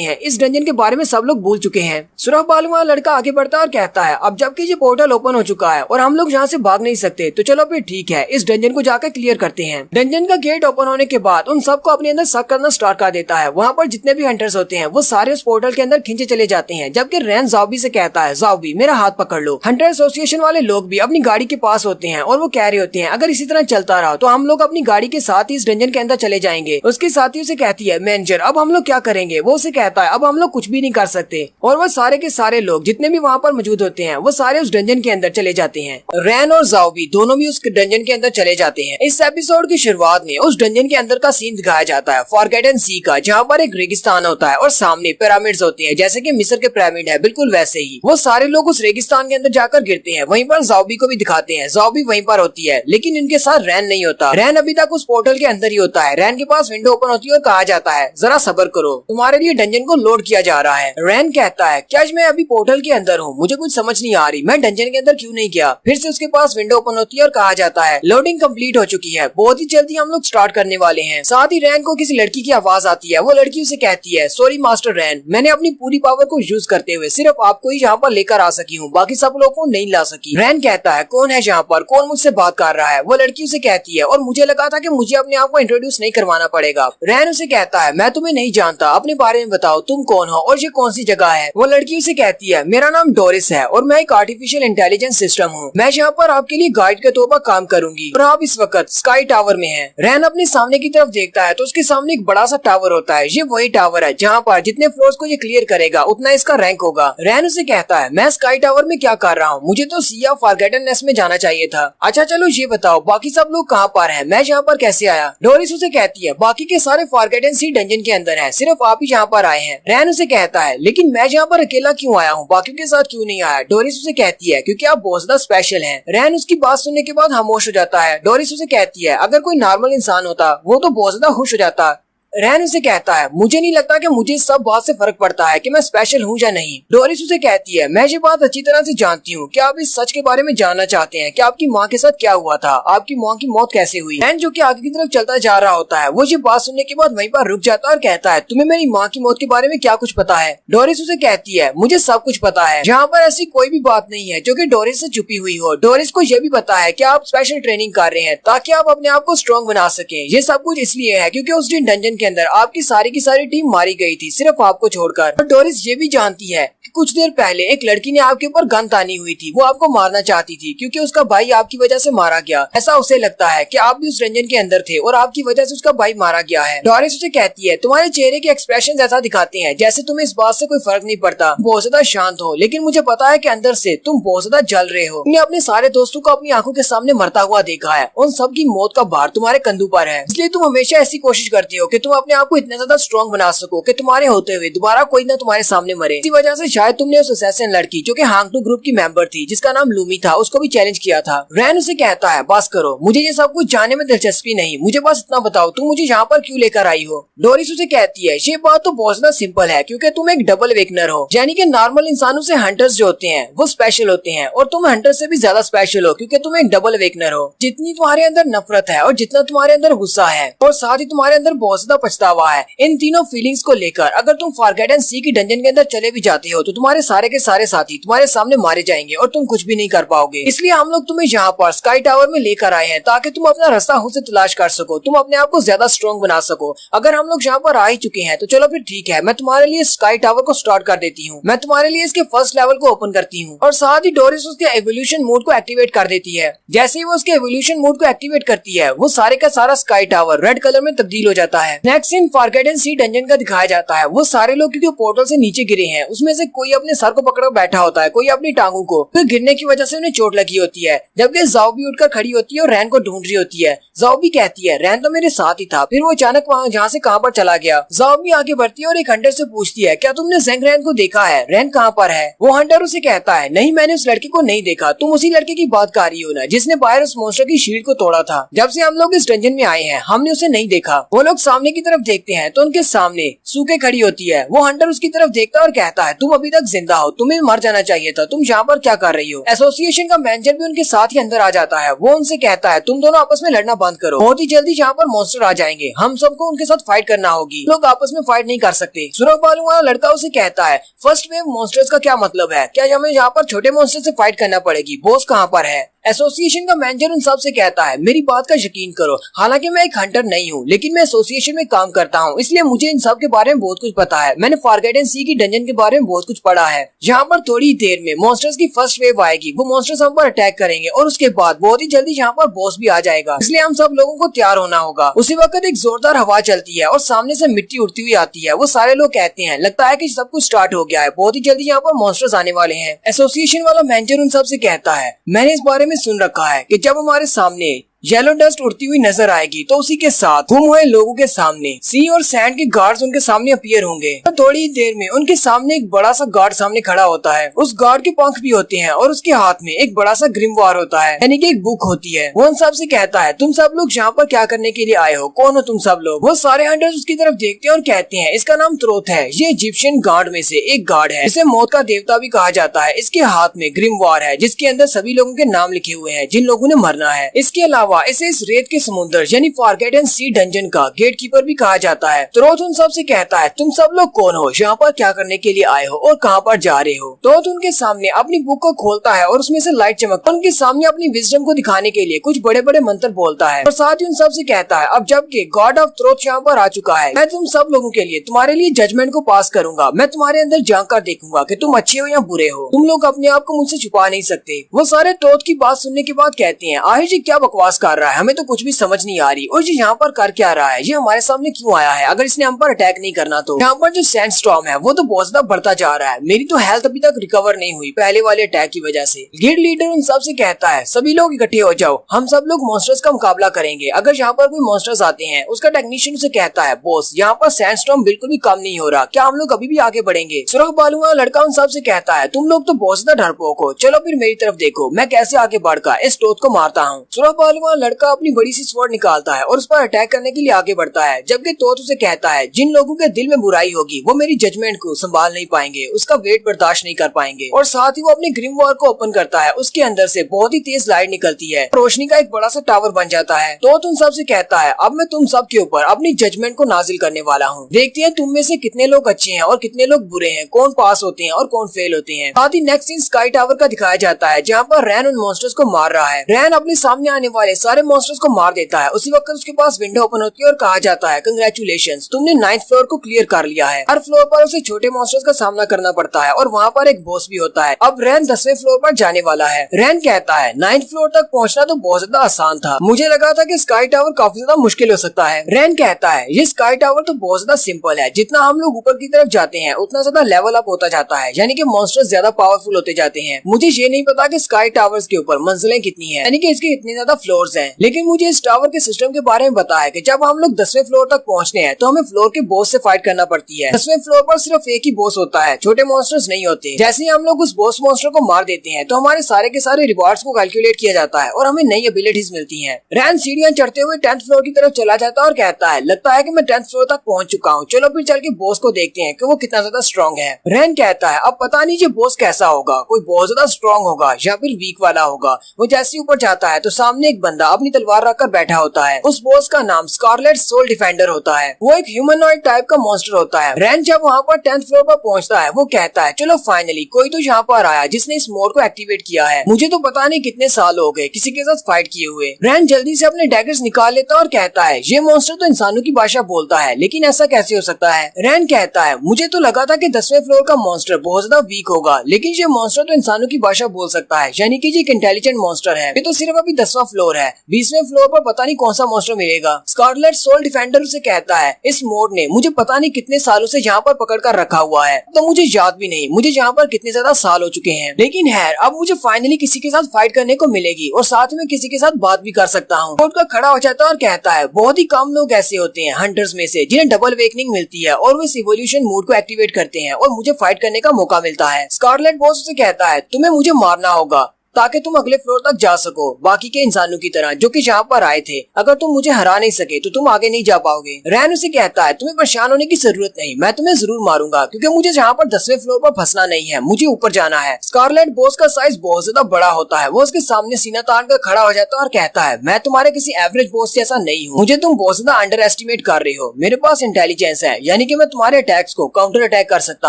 हैं। इस डंजन के बारे में सब लोग भूल चुके हैं। सुरख बालू वाला लड़का आगे बढ़ता है और कहता है अब जबकि ये पोर्टल ओपन हो चुका है और हम लोग यहाँ से भाग नहीं सकते तो चलो फिर ठीक है, इस डंजन को जाकर क्लियर करते हैं। डंजन का गेट ओपन होने के बाद उन सबको अपने अंदर शक करना स्टार्ट कर देता है। वहाँ पर जितने भी हंटर्स होते हैं वो सारे उस पोर्टल के अंदर खींचे चले जाते हैं, जबकि रैन ज़ॉम्बी से कहता है ज़ॉम्बी मेरा हाथ पकड़ लो। हंटर एसोसिएशन वाले लोग भी अपनी गाड़ी के पास होते हैं और वो कह रहे होते हैं अगर इसी तरह चलता रहा तो हम लोग अपनी गाड़ी के साथ ही इस डंजन के अंदर चले जाएंगे। उसके साथी उसे कहती है मैनेजर अब हम लोग क्या करेंगे। वो उसे कहता है अब हम लोग कुछ भी नहीं कर सकते, और वो सारे के सारे लोग जितने भी वहाँ पर मौजूद होते हैं वो सारे उस डंजन के अंदर चले जाते हैं। रैन और ज़ॉम्बी दोनों भी उस डंजन के अंदर चले जाते हैं। इस एपिसोड की शुरुआत में उस डंजन के अंदर का सीन दिखाया जाता है फॉरगेटन सी का, जहाँ पर एक रेगिस्तान होता है और सामने पिरामिड्स होते हैं, जैसे कि मिस्र के पिरामिड है बिल्कुल वैसे ही। वो सारे लोग उस रेगिस्तान के अंदर जाकर गिरते हैं। वहीं पर ज़ॉम्बी को भी दिखाते हैं, ज़ॉम्बी वहीं पर होती है लेकिन इनके साथ रैन नहीं होता। रैन अभी तक उस पोर्टल के अंदर ही होता है। रैन के पास विंडो ओपन होती है और कहा जाता है जरा सब्र करो, तुम्हारे लिए डंजन को लोड किया जा रहा है। रैन कहता है क्या मैं अभी पोर्टल के अंदर हूँ, मुझे कुछ समझ नहीं आ रही, मैं डंजन के अंदर क्यों नहीं गया। फिर से उसके पास विंडो ओपन होती है और कहा जाता है लोडिंग कंप्लीट हो चुकी है, बहुत ही जल्दी हम लोग स्टार्ट करने वाले हैं। साथ ही रैन को किसी लड़की की आवाज आती है। वो लड़की उसे कहती है सॉरी मास्टर रैन, मैंने अपनी पूरी पावर को यूज करते हुए सिर्फ आपको ही यहाँ पर लेकर आ सकी हूँ, बाकी सब लोगों को नहीं ला सकी। रैन कहता है कौन है यहाँ पर, कौन मुझसे बात कर रहा है। वो लड़की उसे कहती है और मुझे लगा था कि मुझे अपने आप को इंट्रोड्यूस नहीं करवाना पड़ेगा। रैन उसे कहता है मैं तुम्हें नहीं जानता, अपने बारे में बताओ तुम कौन हो और ये कौन सी जगह है। वो लड़की उसे कहती है मेरा नाम डोरिस है और मैं एक आर्टिफिशियल इंटेलिजेंस सिस्टम हूँ, मैं यहाँ पर आपके लिए गाइड के तौर पर काम करूंगी और आप इस वक्त स्काई टावर में हैं। रैन अपने सामने की तरफ देखता है तो उसके सामने एक बड़ा सा टावर होता है। ये वही टावर है जहाँ पर जितने फ्लोर्स को ये क्लियर करेगा उतना इसका रैंक होगा। रैन उसे कहता है मैं स्काई टावर में क्या कर रहा हूँ, मुझे तो सी ऑफ फॉरगेटननेस में जाना चाहिए था। अच्छा चलो ये बताओ बाकी सब लोग कहाँ पर हैं, मैं यहाँ पर कैसे आया। डोरिस उसे कहती है बाकी के सारे फॉरगेटन सी डंजन के अंदर हैं, सिर्फ आप ही यहाँ पर आए हैं। रैन उसे कहता है लेकिन मैं यहाँ पर अकेला क्यों आया हूँ, बाकियों के साथ क्यों नहीं आया। डोरिस उसे कहती है क्योंकि आप बहुत ज्यादा स्पेशल हैं। रैन उसकी बात सुनने के बाद खामोश हो जाता है। डोरिस उसे कहती है अगर कोई नॉर्मल इंसान होता वो तो बहुत ज्यादा खुश हो जाता। रैन उसे कहता है मुझे नहीं लगता कि मुझे इस सब बात से फर्क पड़ता है कि मैं स्पेशल हूँ या नहीं। डोरिस उसे कहती है मैं ये बात अच्छी तरह से जानती हूँ, क्या आप इस सच के बारे में जानना चाहते हैं कि आपकी माँ के साथ क्या हुआ था, आपकी माँ की मौत कैसे हुई। रैन जो कि आगे की तरफ चलता जा रहा होता है वो ये बात सुनने के बाद वहीं पर रुक जाता है और कहता है तुम्हें मेरी माँ की मौत के बारे में क्या कुछ पता है। डोरिस उसे कहती है मुझे सब कुछ पता है, यहाँ पर ऐसी कोई भी बात नहीं है जो कि डोरिस से छुपी हुई हो। डोरिस को यह भी पता है कि आप स्पेशल ट्रेनिंग कर रहे हैं ताकि आप अपने आप को स्ट्रॉन्ग बना सके। ये सब कुछ इसलिए है क्योंकि उस दिन डंजन के अंदर आपकी सारी की सारी टीम मारी गई थी सिर्फ आपको छोड़कर। और डोरिस ये भी जानती है कि कुछ देर पहले एक लड़की ने आपके ऊपर गन तानी हुई थी, वो आपको मारना चाहती थी क्योंकि उसका भाई आपकी वजह से मारा गया। ऐसा उसे लगता है कि आप भी उस रंजन के अंदर थे और आपकी वजह से उसका भाई मारा गया है। डोरिस उसे कहती है तुम्हारे चेहरे के एक्सप्रेशन ऐसा दिखाते हैं जैसे तुम्हें इस बात से कोई फर्क नहीं पड़ता, बहुत ज्यादा शांत हो, लेकिन मुझे पता है कि अंदर से तुम बहुत ज्यादा जल रहे हो। तुमने अपने सारे दोस्तों को अपनी आंखों के सामने मरता हुआ देखा है, उन सब की मौत का भार तुम्हारे कंधों पर है, इसलिए तुम हमेशा ऐसी कोशिश करती हो कि तुम अपने आप को इतना ज्यादा स्ट्रॉन्ग बना सको कि तुम्हारे होते हुए दोबारा कोई ना तुम्हारे सामने मरे। इसी वजह से शायद तुमने उस असैसिन लड़की जो कि हांगटू ग्रुप की मेंबर थी जिसका नाम लूमी था उसको भी चैलेंज किया था। रैन उसे कहता है बस करो, मुझे ये सब कुछ जानने में दिलचस्पी नहीं, मुझे बस इतना बताओ तुम मुझे यहाँ पर क्यों लेकर आई हो। डोरिस उसे कहती है ये बात तो बहुत ज्यादा सिंपल है क्योंकि तुम एक डबल अवेकनर हो, यानी कि नॉर्मल इंसानों से हंटर्स जो होते हैं वो स्पेशल होते हैं और तुम हंटर से भी ज्यादा स्पेशल हो क्योंकि तुम एक डबल अवेकनर हो। जितनी तुम्हारे अंदर नफरत है और जितना तुम्हारे अंदर गुस्सा है और साथ ही तुम्हारे अंदर बहुत ज्यादा पछतावा है, इन तीनों फीलिंग्स को लेकर अगर तुम फॉरगेटन सी की डंजन के अंदर चले भी जाते हो तो तुम्हारे सारे के सारे साथी तुम्हारे सामने मारे जाएंगे और तुम कुछ भी नहीं कर पाओगे। इसलिए हम लोग तुम्हें यहाँ पर स्काई टावर में लेकर आए हैं ताकि तुम अपना रास्ता खुद से तलाश कर सको, तुम अपने आप को ज्यादा स्ट्रॉन्ग बना सको। अगर हम लोग यहाँ पर आ ही चुके हैं तो चलो फिर ठीक है, मैं तुम्हारे लिए स्काई टावर को स्टार्ट कर देती हूँ, मैं तुम्हारे लिए इसके फर्स्ट लेवल को ओपन करती हूँ। और साथ ही डोरिस उसके एवोल्यूशन मोड को एक्टिवेट कर देती है। जैसे ही वो उसके एवोल्यूशन मोड को एक्टिवेट करती है वो सारे का सारा स्काई टावर रेड कलर में तब्दील हो जाता है। नेक्स्ट सीन फॉरगॉटन सी डंजन का दिखाया जाता है। वो सारे लोग क्योंकि पोर्टल से नीचे गिरे हैं, उसमें से कोई अपने सर को पकड़ बैठा होता है, कोई अपनी टांगों को, फिर गिरने की वजह से उन्हें चोट लगी होती है। जबकि जाओ भी उठकर खड़ी होती है और रैन को ढूंढ रही होती है। जाओ भी कहती है रैन तो मेरे साथ ही था, फिर वो अचानक वहाँ जहाँ से कहाँ पर चला गया। जाओ भी आगे बढ़ती है और एक हंटर से पूछती है क्या तुमने ज़ेंग रैन को देखा है, रैन कहाँ पर है। वो हंटर उसे कहता है नहीं मैंने उस लड़के को नहीं देखा, तुम उसी लड़के की बात कर रही हो ना जिसने बाहर उस मॉन्स्टर की शील्ड को तोड़ा था। जब से हम लोग इस डंजन में आए हैं हमने उसे नहीं देखा। वो लोग सामने की तरफ देखते हैं तो उनके सामने सूके खड़ी होती है। वो हंटर उसकी तरफ देखता है और कहता है तुम अभी तक जिंदा हो, तुम्हें मर जाना चाहिए था, तुम यहाँ पर क्या कर रही हो। एसोसिएशन का मैनेजर भी उनके साथ ही अंदर आ जाता है। वो उनसे कहता है तुम दोनों आपस में लड़ना बंद करो, बहुत ही जल्दी यहाँ पर मॉन्स्टर आ जाएंगे, हम सबको उनके साथ फाइट करना होगी, लोग आपस में फाइट नहीं कर सकते। सुरख बालों वाला लड़का उसे कहता है फर्स्ट वेव मॉन्स्टर्स का क्या मतलब है, क्या हमें यहाँ पर छोटे मॉन्स्टर से फाइट करना पड़ेगी, बॉस कहाँ पर है। एसोसिएशन का मैनेजर उन सब से कहता है मेरी बात का यकीन करो, हालांकि मैं एक हंटर नहीं हूँ लेकिन मैं एसोसिएशन में काम करता हूँ, इसलिए मुझे इन सब के बारे में बहुत कुछ पता है। मैंने फॉरगॉटन सी की डंजन के बारे में बहुत कुछ पढ़ा है। यहाँ पर थोड़ी देर में मॉन्स्टर्स की फर्स्ट वेव आएगी, वो मॉन्स्टर्स हम पर अटैक करेंगे और उसके बाद बहुत ही जल्दी यहाँ पर बॉस भी आ जाएगा, इसलिए हम सब लोगों को तैयार होना होगा। उसी वक्त एक जोरदार हवा चलती है और सामने से मिट्टी उड़ती हुई आती है। वो सारे लोग कहते हैं लगता है कि सब कुछ स्टार्ट हो गया है, बहुत ही जल्दी यहाँ पर मॉन्स्टर्स आने वाले हैं। एसोसिएशन वाला मैनेजर उन सब से कहता है मैंने इस बारे में सुन रखा है कि जब हमारे सामने येलो डस्ट उड़ती हुई नजर आएगी तो उसी के साथ गुम हुए लोगों के सामने सी और सैंड के गार्ड्स उनके सामने अपीयर होंगे। तो थोड़ी ही देर में उनके सामने एक बड़ा सा गार्ड सामने खड़ा होता है। उस गार्ड के पंख भी होते हैं और उसके हाथ में एक बड़ा सा ग्रिमवार होता है, यानी कि एक बुक होती है। वो उन सब से कहता है तुम सब लोग यहाँ पर क्या करने के लिए आए हो, कौन हो तुम सब लोग। वो सारे हंटर्स उसकी तरफ देखते हैं और कहते हैं इसका नाम त्रोथ है, ये इजिप्शियन गार्ड में से एक गार्ड है, इसे मौत का देवता भी कहा जाता है। इसके हाथ में ग्रिमवार है जिसके अंदर सभी लोगों के नाम लिखे हुए हैं जिन लोगों ने मरना है। इसके अलावा इसे इस रेत के समुद्र यानी फॉरगॉटन सी डंजन का गेट कीपर भी कहा जाता है। त्रोथ उन सब से कहता है तुम सब लोग कौन हो, यहाँ पर क्या करने के लिए आए हो और कहाँ पर जा रहे हो। त्रोथ उनके सामने अपनी बुक को खोलता है और उसमें से लाइट चमकता है। उनके सामने अपनी विजडम को दिखाने के लिए कुछ बड़े बड़े मंत्र बोलता है और साथ ही उन सब से कहता है अब जबकि गॉड ऑफ त्रोथ यहाँ पर आ चुका है, मैं तुम सब लोगों के लिए तुम्हारे लिए जजमेंट को पास करूंगा। मैं तुम्हारे अंदर झांक कर देखूंगा कि तुम अच्छे हो या बुरे हो, तुम लोग अपने आप को मुझसे छुपा नहीं सकते। वो सारे त्रोथ की बात सुनने के बाद कहते हैं आहिर जी क्या बकवास कर रहा है, हमें तो कुछ भी समझ नहीं आ रही और ये यहाँ पर कर क्या रहा है, ये हमारे सामने क्यों आया है, अगर इसने हम पर अटैक नहीं करना तो। यहाँ पर जो सैंडस्टॉर्म है वो तो बहुत ज्यादा बढ़ता जा रहा है, मेरी तो हेल्थ अभी तक रिकवर नहीं हुई पहले वाले अटैक की वजह से। गिल्ड लीडर उन सब से कहता है सभी लोग इकट्ठे हो जाओ, हम सब लोग मॉन्स्टर्स का मुकाबला करेंगे। अगर यहाँ पर कोई मॉन्स्टर्स आते हैं उसका टेक्नीशियन उसे कहता है बॉस यहाँ पर सैंडस्टॉर्म बिल्कुल भी कम नहीं हो रहा, क्या हम लोग अभी भी आगे बढ़ेंगे। सुरख बालू वाला लड़का उन सब से कहता है तुम लोग तो बहुत ज्यादा डरपोक हो, चलो फिर मेरी तरफ देखो मैं कैसे आगे बढ़कर इस टोथ को मारता हूँ। सुरख बालू वाला लड़का अपनी बड़ी सी स्वॉर्ड निकालता है और उस पर अटैक करने के लिए आगे बढ़ता है। जबकि तोत उसे कहता है जिन लोगों के दिल में बुराई होगी वो मेरी जजमेंट को संभाल नहीं पाएंगे, उसका वेट बर्दाश्त नहीं कर पाएंगे। और साथ ही वो अपने ग्रिम वॉर को ओपन करता है, उसके अंदर से बहुत ही तेज लाइट निकलती है, रोशनी का एक बड़ा सा टावर बन जाता है। तोत उन सब से कहता है अब मैं तुम सब के ऊपर अपनी जजमेंट को नाजिल करने वाला हूँ, देखते हैं तुम में से कितने लोग अच्छे हैं और कितने लोग बुरे हैं, कौन पास होते हैं और कौन फेल होते हैं। साथ ही नेक्स्ट सीन स्काई टावर का दिखाया जाता है जहाँ पर रैन उन मॉन्स्टर्स को मार रहा है। रैन अपने सामने आने वाले सारे मॉन्स्टर्स को मार देता है। उसी वक्त उसके पास विंडो ओपन होती है और कहा जाता है कंग्रेचुलेशंस, तुमने 9th फ्लोर को क्लियर कर लिया है। हर फ्लोर पर उसे छोटे मॉन्स्टर्स का सामना करना पड़ता है और वहाँ पर एक बॉस भी होता है। अब रैन 10वें फ्लोर पर जाने वाला है। रैन कहता है 9th फ्लोर तक पहुँचना तो बहुत ज्यादा आसान था, मुझे लगा था कि स्काई टावर काफी ज्यादा मुश्किल हो सकता है। रैन कहता है ये स्काई टावर तो बहुत ज्यादा सिंपल है, जितना हम लोग ऊपर की तरफ जाते हैं उतना ज्यादा लेवल अप होता जाता है, यानी कि मॉन्स्टर्स ज्यादा पावरफुल होते जाते हैं। मुझे ये नहीं पता कि स्काई टावर्स के ऊपर मंजिलें कितनी हैं, यानी कि इसके इतने ज्यादा फ्लोर्स हैं, लेकिन मुझे इस टावर के सिस्टम के बारे में पता है कि जब हम लोग 10वें फ्लोर तक पहुंचने हैं तो हमें फ्लोर के बॉस से फाइट करना पड़ती है। 10वें फ्लोर पर सिर्फ एक ही बॉस होता है, छोटे मॉन्स्टर्स नहीं होते। जैसे ही हम लोग उस बॉस मॉन्स्टर को मार देते हैं तो हमारे सारे के सारे रिवॉर्ड्स को कैलकुलेट किया जाता है और हमें नई एबिलिटीज मिलती हैं। रैन सीढ़ियां चढ़ते हुए 10th फ्लोर की तरफ चला जाता है और कहता है लगता है कि मैं 10th फ्लोर तक पहुंच चुका हूं, चलो फिर चल के बॉस को देखते हैं कि वो कितना ज्यादा स्ट्रॉन्ग है। रैन कहता है अब पता नहीं ये बॉस कैसा होगा, कोई बहुत ज्यादा स्ट्रॉन्ग होगा या फिर वीक वाला होगा। वो जैसे ऊपर जाता है तो सामने एक बंदा अपनी तलवार रखकर बैठा होता है। उस बॉस का नाम स्कारलेट सोल डिफेंडर होता है। वो एक ह्यूमनॉइड टाइप का मॉन्स्टर होता है। रैन जब वहाँ पर 10th फ्लोर पर पहुँचता है वो कहता है चलो फाइनली कोई तो यहाँ पर आया जिसने इस मोड को एक्टिवेट किया है, मुझे तो पता नहीं कितने साल हो गए किसी के साथ फाइट किए हुए। रैन जल्दी से अपने डैगर्स निकाल लेता है और कहता है ये मॉन्स्टर तो इंसानों की भाषा बोलता है, लेकिन ऐसा कैसे हो सकता है। रैन कहता है मुझे तो लगा था कि 10वें फ्लोर का मॉन्स्टर बहुत ज्यादा वीक होगा, लेकिन ये मॉन्स्टर तो इंसानों की भाषा बोल सकता है, यानी कि ये एक इंटेलिजेंट मॉन्स्टर है। ये तो सिर्फ अभी 10वां फ्लोर है है। 20वें फ्लोर पर पता नहीं कौन सा मॉन्स्टर मिलेगा। स्कारलेट सोल डिफेंडर उसे कहता है, इस मोड ने मुझे पता नहीं कितने सालों से यहाँ पर पकड़ कर रखा हुआ है, तो मुझे याद भी नहीं मुझे यहाँ पर कितने ज्यादा साल हो चुके हैं। लेकिन खैर अब मुझे फाइनली किसी के साथ फाइट करने को मिलेगी और साथ में किसी के साथ बात भी कर सकता हूँ। कोड का खड़ा हो जाता है और कहता है, बहुत ही कम लोग ऐसे होते हैं हंटर्स में से जिन्हें डबल वेकनिंग मिलती है और वो इस इवोल्यूशन मोड को एक्टिवेट करते हैं और मुझे फाइट करने का मौका मिलता है। स्कारलेट बॉस उसे कहता है, तुम्हें मुझे मारना होगा ताकि तुम अगले फ्लोर तक जा सको बाकी के इंसानों की तरह जो कि यहाँ पर आए थे। अगर तुम मुझे हरा नहीं सके तो तुम आगे नहीं जा पाओगे। रैन उसे कहता है, तुम्हें परेशान होने की जरूरत नहीं, मैं तुम्हें जरूर मारूंगा क्योंकि मुझे यहाँ पर 10वें फ्लोर पर फंसना नहीं है, मुझे ऊपर जाना है। स्कारलेट बॉस का साइज बहुत ज्यादा बड़ा होता है, वो उसके सामने सीना तान कर खड़ा हो जाता है और कहता है, मैं तुम्हारे किसी एवरेज बॉस जैसा नहीं हूँ, मुझे तुम बहुत ज्यादा अंडर एस्टिमेट कर रही हो। मेरे पास इंटेलिजेंस है, यानी कि मैं तुम्हारे अटैक्स को काउंटर अटैक कर सकता